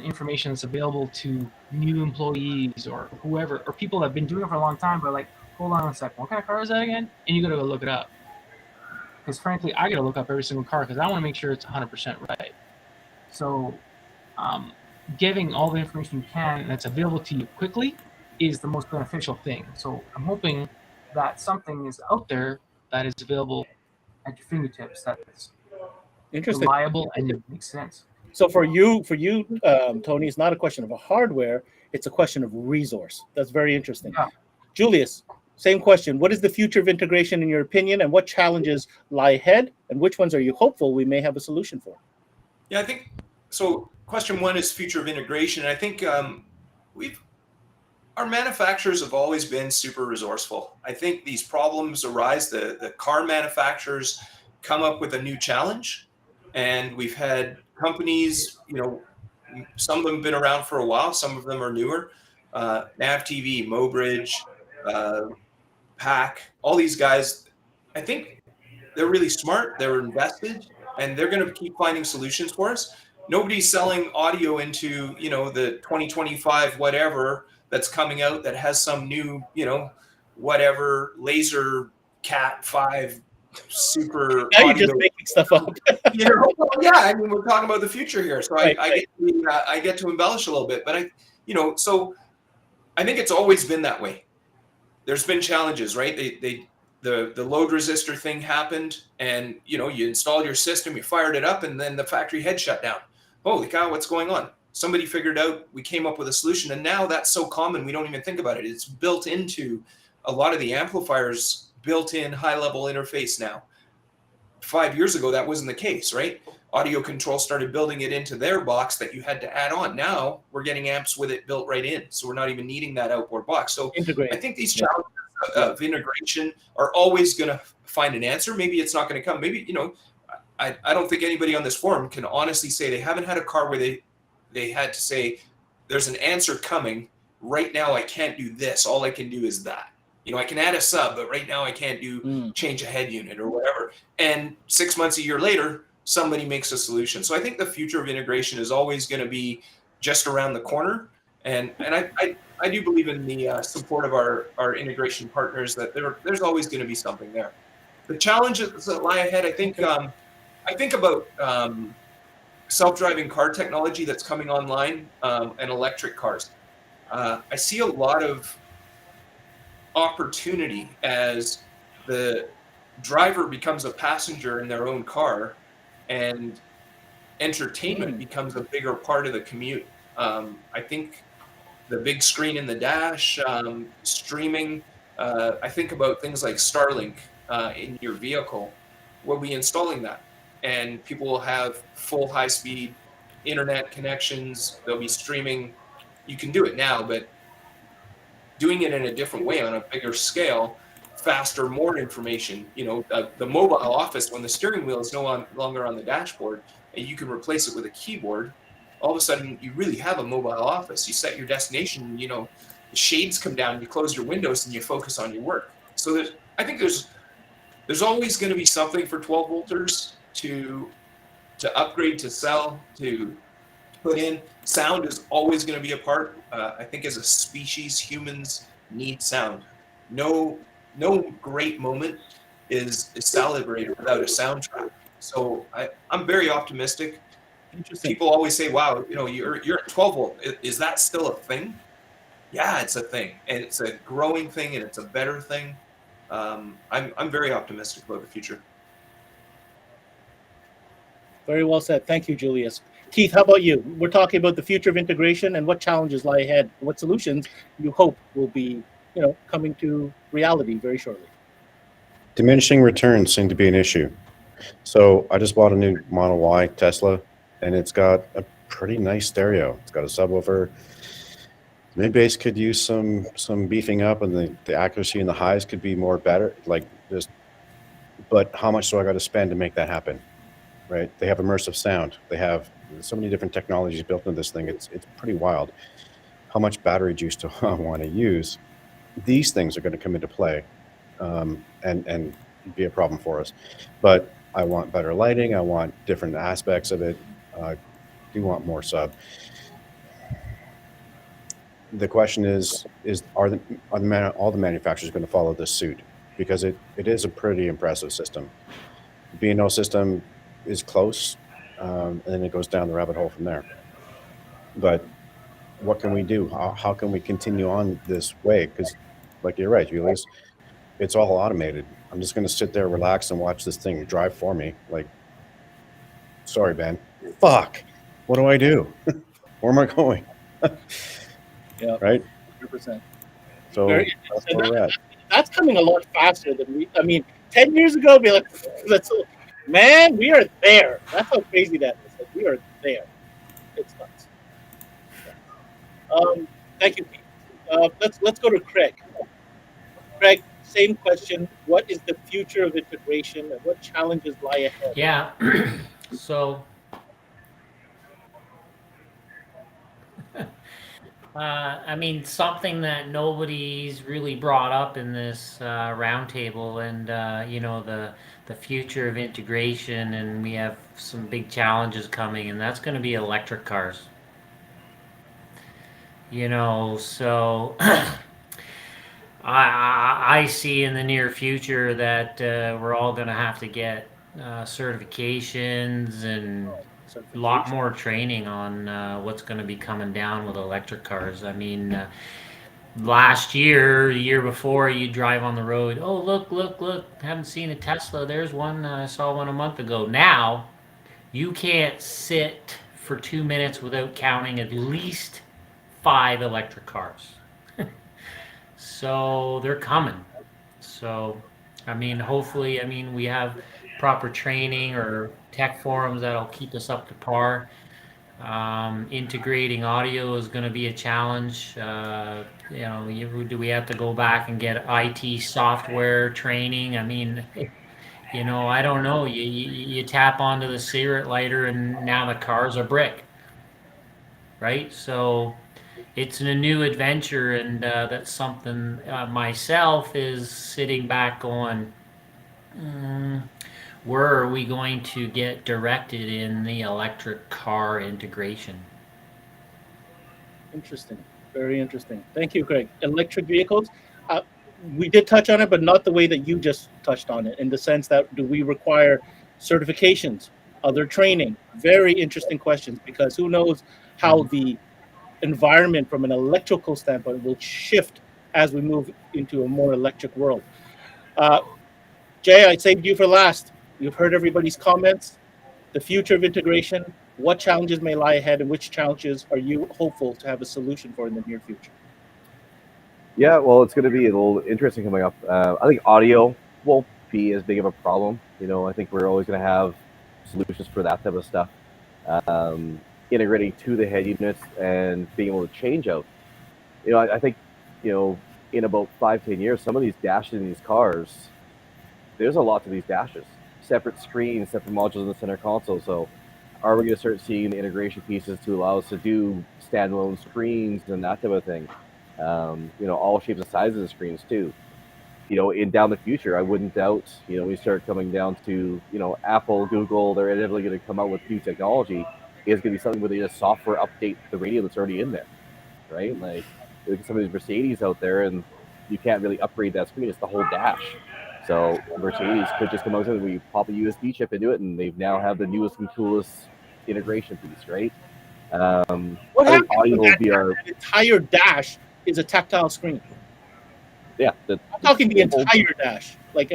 information that's available to new employees or whoever, or people that have been doing it for a long time, but like, hold on a second, what kind of car is that again? And you got to go look it up. Because frankly, I got to look up every single car because I want to make sure it's 100% right. So giving all the information you can that's available to you quickly is the most beneficial thing. So I'm hoping that something is out there that is available at your fingertips that is Interesting. reliable and it makes sense. So for you, Tony, it's not a question of a hardware; it's a question of resource. That's very interesting. Yeah. Julius, same question. What is the future of integration in your opinion, and what challenges lie ahead, and which ones are you hopeful we may have a solution for? Yeah, I think so. Question one is future of integration, and I think our manufacturers have always been super resourceful. I think these problems arise. The car manufacturers come up with a new challenge, and we've had companies, some of them have been around for a while, some of them are newer. Nav TV, Mobridge, PAC, all these guys, I think they're really smart, they're invested, and they're going to keep finding solutions for us. Nobody's selling audio into, the 2025 whatever that's coming out that has some new, whatever laser Cat 5 super Now audio. you're just making stuff up. Yeah, I mean, we're talking about the future here, so Right, I get to embellish a little bit, but so I think it's always been that way. There's been challenges, right? The load resistor thing happened, and you installed your system, you fired it up, and then the factory head shut down. Holy cow, what's going on? Somebody figured out, we came up with a solution, and now that's so common we don't even think about it. It's built into a lot of the amplifiers, built-in high-level interface now. 5 years ago, that wasn't the case, right? Audio Control started building it into their box that you had to add on. Now we're getting amps with it built right in, so we're not even needing that outboard box. So Integrate. I think these challenges of integration are always going to find an answer. Maybe it's not going to come. Maybe, I don't think anybody on this forum can honestly say they haven't had a car where they had to say, there's an answer coming. Right now, I can't do this. All I can do is that. I can add a sub, but right now I can't do change a head unit or whatever. And 6 months, a year later, somebody makes a solution. So I think the future of integration is always going to be just around the corner. And I do believe in the support of our integration partners that there's always going to be something there. The challenges that lie ahead, I think about self-driving car technology that's coming online and electric cars. I see a lot of opportunity as the driver becomes a passenger in their own car and entertainment becomes a bigger part of the commute. I think the big screen in the dash, streaming, I think about things like Starlink in your vehicle. We'll be installing that, and people will have full high-speed internet connections. They'll be streaming. You can do it now, but doing it in a different way on a bigger scale, faster, more information. The mobile office, when the steering wheel is no longer on the dashboard and you can replace it with a keyboard, all of a sudden you really have a mobile office. You set your destination, the shades come down, you close your windows, and you focus on your work. So I think there's always going to be something for 12 volters to upgrade, to sell, to put in. Sound is always going to be a part. I think as a species, humans need sound. No great moment is celebrated without a soundtrack. So I'm very optimistic. People always say, "Wow, you're at 12 volt. Is that still a thing?" Yeah, it's a thing, and it's a growing thing, and it's a better thing. I'm very optimistic about the future. Very well said. Thank you, Julius. Keith, how about you? We're talking about the future of integration and what challenges lie ahead, what solutions you hope will be, coming to reality very shortly. Diminishing returns seem to be an issue. So I just bought a new Model Y Tesla, and it's got a pretty nice stereo. It's got a subwoofer. Mid bass could use some beefing up, and the accuracy and the highs could be more better. Like just, but how much do I got to spend to make that happen? Right? They have immersive sound. They have so many different technologies built into this thing. It's pretty wild. How much battery juice do I want to use? These things are going to come into play, and be a problem for us. But I want better lighting. I want different aspects of it. Do want more sub. The question is all the manufacturers going to follow this suit? Because it is a pretty impressive system. The B&O system is close, and then it goes down the rabbit hole from there. But what can we do? How can we continue on this way? Because, like you're right, Julius, it's all automated. I'm just going to sit there, relax, and watch this thing drive for me. Like, sorry, Ben. Fuck. What do I do? Where am I going? Yeah, right. 100%. So that's where we're at. That's coming a lot faster than we. I mean, 10 years ago, be like, man, we are there. That's how crazy that is. Like, we are there. It's nuts. Thank you, Pete. Let's go to Craig. Craig, same question. What is the future of integration, and what challenges lie ahead? Yeah. So, I mean, something that nobody's really brought up in this roundtable, and you know, the future of integration, and we have some big challenges coming, and that's going to be electric cars. You know, so I see in the near future that we're all going to have to get certifications and a lot more training on what's going to be coming down with electric cars. I mean, last year, the year before, you drive on the road. Oh, look! Haven't seen a Tesla. There's one. I saw one a month ago. Now, you can't sit for 2 minutes without counting at least 5 electric cars. So they're coming. So, I mean, hopefully, I mean, we have proper training or tech forums that'll keep us up to par. Integrating audio is going to be a challenge. You know, do we have to go back and get IT software training? I mean, you know, I don't know. You tap onto the cigarette lighter, and now the car's a brick, right? So it's a new adventure, and that's something myself is sitting back going, where are we going to get directed in the electric car integration? Interesting. Very interesting. Thank you, Craig. Electric vehicles, we did touch on it, but not the way that you just touched on it, in the sense that do we require certifications, other training? Very interesting questions, because who knows how the environment from an electrical standpoint will shift as we move into a more electric world. Jay, I saved you for last. You've heard everybody's comments. The future of integration, what challenges may lie ahead, and which challenges are you hopeful to have a solution for in the near future? Yeah, well, it's going to be a little interesting coming up. I think audio won't be as big of a problem. You know, I think we're always going to have solutions for that type of stuff. Integrating to the head units and being able to change out. You know, I think, you know, in about 5-10 years, some of these dashes in these cars, there's a lot to these dashes. Separate screens, separate modules in the center console. So are we going to start seeing the integration pieces to allow us to do standalone screens and that type of thing? You know, all shapes and sizes of screens too. You know, in down the future, I wouldn't doubt, you know, we start coming down to, you know, Apple, Google, they're inevitably going to come out with new technology. It's going to be something where they just software update the radio that's already in there, right? Like, look at some of these Mercedes out there, and you can't really upgrade that screen. It's the whole dash. So Mercedes could just come out with, we pop a USB chip into it, and they now have the newest and coolest integration piece, right? What I think happens audio when will be our that entire dash is a tactile screen? yeah. I'm talking the entire dash. Like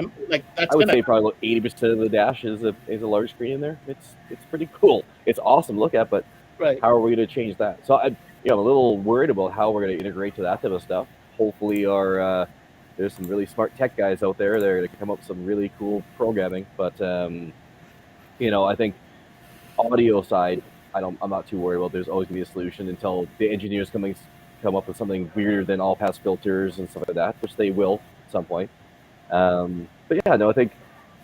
that's. I would say probably about 80% of the dash is a large screen in there. It's pretty cool. It's awesome to look at, but right. How are we going to change that? So I'm a little worried about how we're going to integrate to that type of stuff. Hopefully, there's some really smart tech guys out there that are going to come up with some really cool programming. But you know, I think audio side, I'm not too worried about. There's always gonna be a solution until the engineers come up with something weirder than all pass filters and stuff like that, which they will at some point. But yeah, no, I think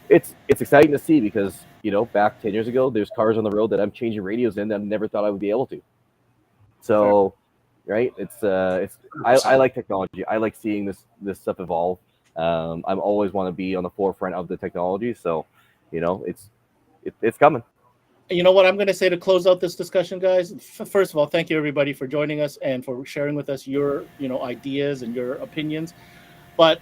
it's exciting to see because back 10 years ago, there's cars on the road that I'm changing radios in that I never thought I would be able to. So, right, I like technology. I like seeing this stuff evolve. I'm always want to be on the forefront of the technology. So, it's coming. You know what I'm going to say to close out this discussion, guys? First of all, thank you everybody for joining us and for sharing with us your ideas and your opinions. But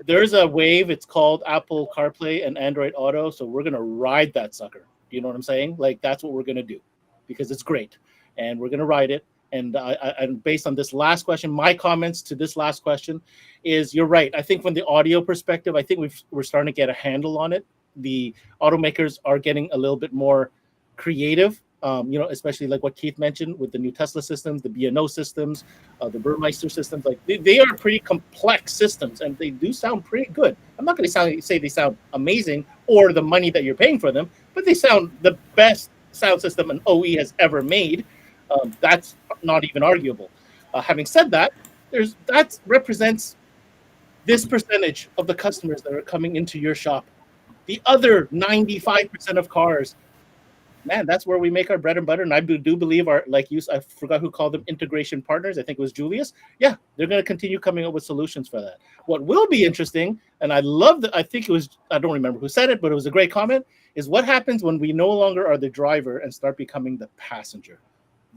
there's a wave. It's called Apple CarPlay and Android Auto. So we're going to ride that sucker. You know what I'm saying? Like, that's what we're going to do because it's great. And we're going to ride it. And based on this last question, my comments to this last question is you're right. I think from the audio perspective, I think we're starting to get a handle on it. The automakers are getting a little bit more creative, especially like what Keith mentioned with the new Tesla systems, the B&O systems, the Burmeister systems. Like they are pretty complex systems, and they do sound pretty good. I'm not going to say they sound amazing or the money that you're paying for them, but they sound the best sound system an OE has ever made. That's not even arguable. Having said that, that represents this percentage of the customers that are coming into your shop. The other 95% of cars, man, that's where we make our bread and butter. And I do believe I forgot who called them integration partners. I think it was Julius. Yeah, they're going to continue coming up with solutions for that. What will be interesting, and I love that, I think it was, I don't remember who said it, but it was a great comment, is what happens when we no longer are the driver and start becoming the passenger.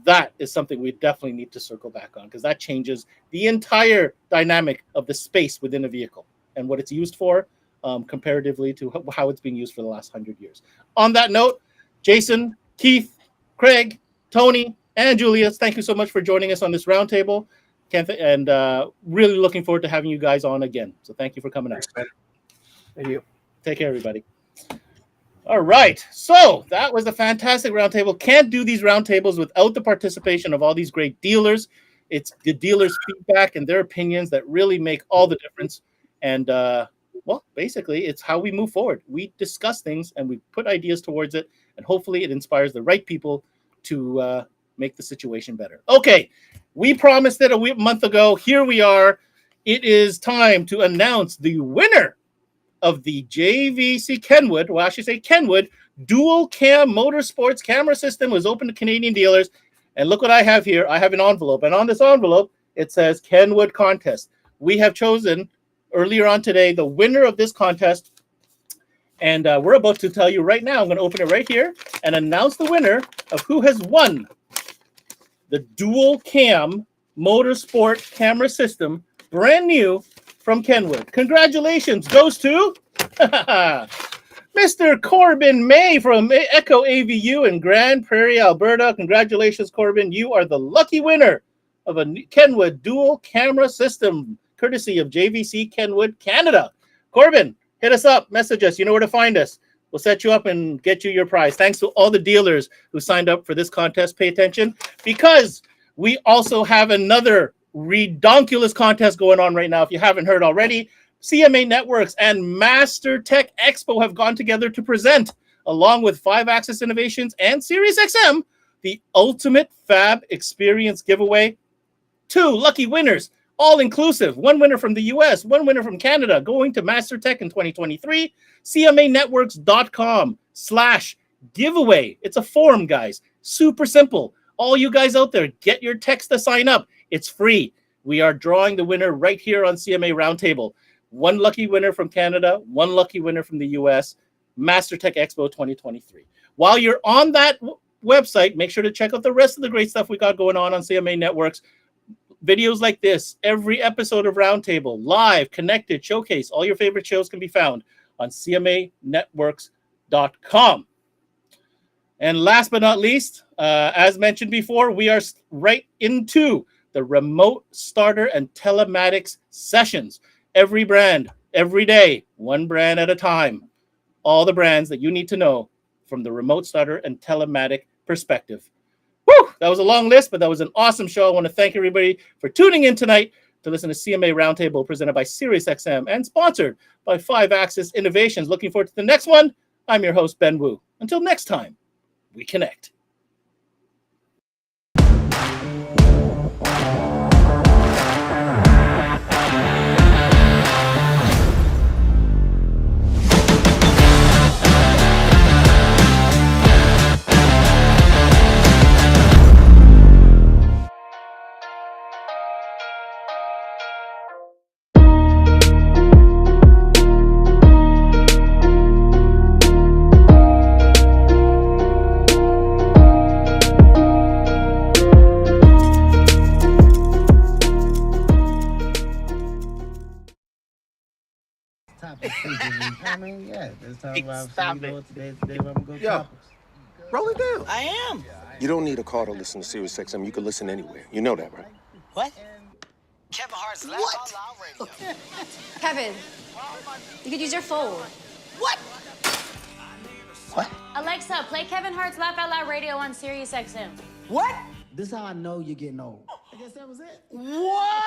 That is something we definitely need to circle back on because that changes the entire dynamic of the space within a vehicle and what it's used for comparatively to how it's being used for the last 100 years. On that note, Jason, Keith, Craig, Tony, and Julius, thank you so much for joining us on this roundtable. And really looking forward to having you guys on again. So thank you for coming out. Thank you. Take care, everybody. All right. So that was a fantastic roundtable. Can't do these roundtables without the participation of all these great dealers. It's the dealers' feedback and their opinions that really make all the difference. And basically, it's how we move forward. We discuss things and we put ideas towards it. And hopefully it inspires the right people to make the situation better. Okay, we promised it a month ago. Here we are. It is time to announce the winner of the JVC Kenwood, well, I should say Kenwood, dual cam motorsports camera system was open to Canadian dealers. And look what I have here. I have an envelope. And on this envelope, it says Kenwood Contest. We have chosen earlier on today the winner of this contest. And we're about to tell you right now, I'm going to open it right here and announce the winner of who has won the dual cam motorsport camera system, brand new from Kenwood. Congratulations goes to Mr. Corbin May from Echo AVU in Grand Prairie, Alberta. Congratulations, Corbin. You are the lucky winner of a Kenwood dual camera system, courtesy of JVC Kenwood Canada. Corbin, hit us up, message us. You know where to find us. We'll set you up and get you your prize. Thanks to all the dealers who signed up for this contest. Pay attention because we also have another redonkulous contest going on right now. If you haven't heard already, CMA Networks and Master Tech Expo have gone together to present, along with 5-Axis Innovations and Sirius XM, the Ultimate Fab Experience giveaway. 2 lucky winners, all inclusive. 1 winner from the US, 1 winner from Canada, going to Master Tech in 2023. CMAnetworks.com/giveaway. It's a form, guys. Super simple. All you guys out there, get your text to sign up. It's free. We are drawing the winner right here on CMA Roundtable. 1 lucky winner from Canada, 1 lucky winner from the US, Master Tech Expo 2023. While you're on that website, make sure to check out the rest of the great stuff we got going on CMA Networks. Videos like this, every episode of Roundtable, live, connected, showcase. All your favorite shows can be found on CMAnetworks.com. And last but not least, as mentioned before, we are right into the remote starter and telematics sessions. Every brand, every day, 1 brand at a time. All the brands that you need to know from the remote starter and telematic perspective. Woo! That was a long list, but that was an awesome show. I want to thank everybody for tuning in tonight to listen to CMA Roundtable presented by Sirius XM and sponsored by 5-Axis Innovations. Looking forward to the next one. I'm your host, Ben Wu. Until next time, we connect. topic. I mean, yeah, let's talk about Stop today's the day where I'm gonna go Yo. topics. Roll it down. I am. You don't need a car to listen to Sirius XM. You can listen anywhere. You know that, right? What? Kevin Hart's Laugh Out Loud Radio. Kevin, you could use your phone. What? What? Alexa, play Kevin Hart's Laugh Out Loud Radio on Sirius XM. What? This is how I know you're getting old. I guess that was it. What?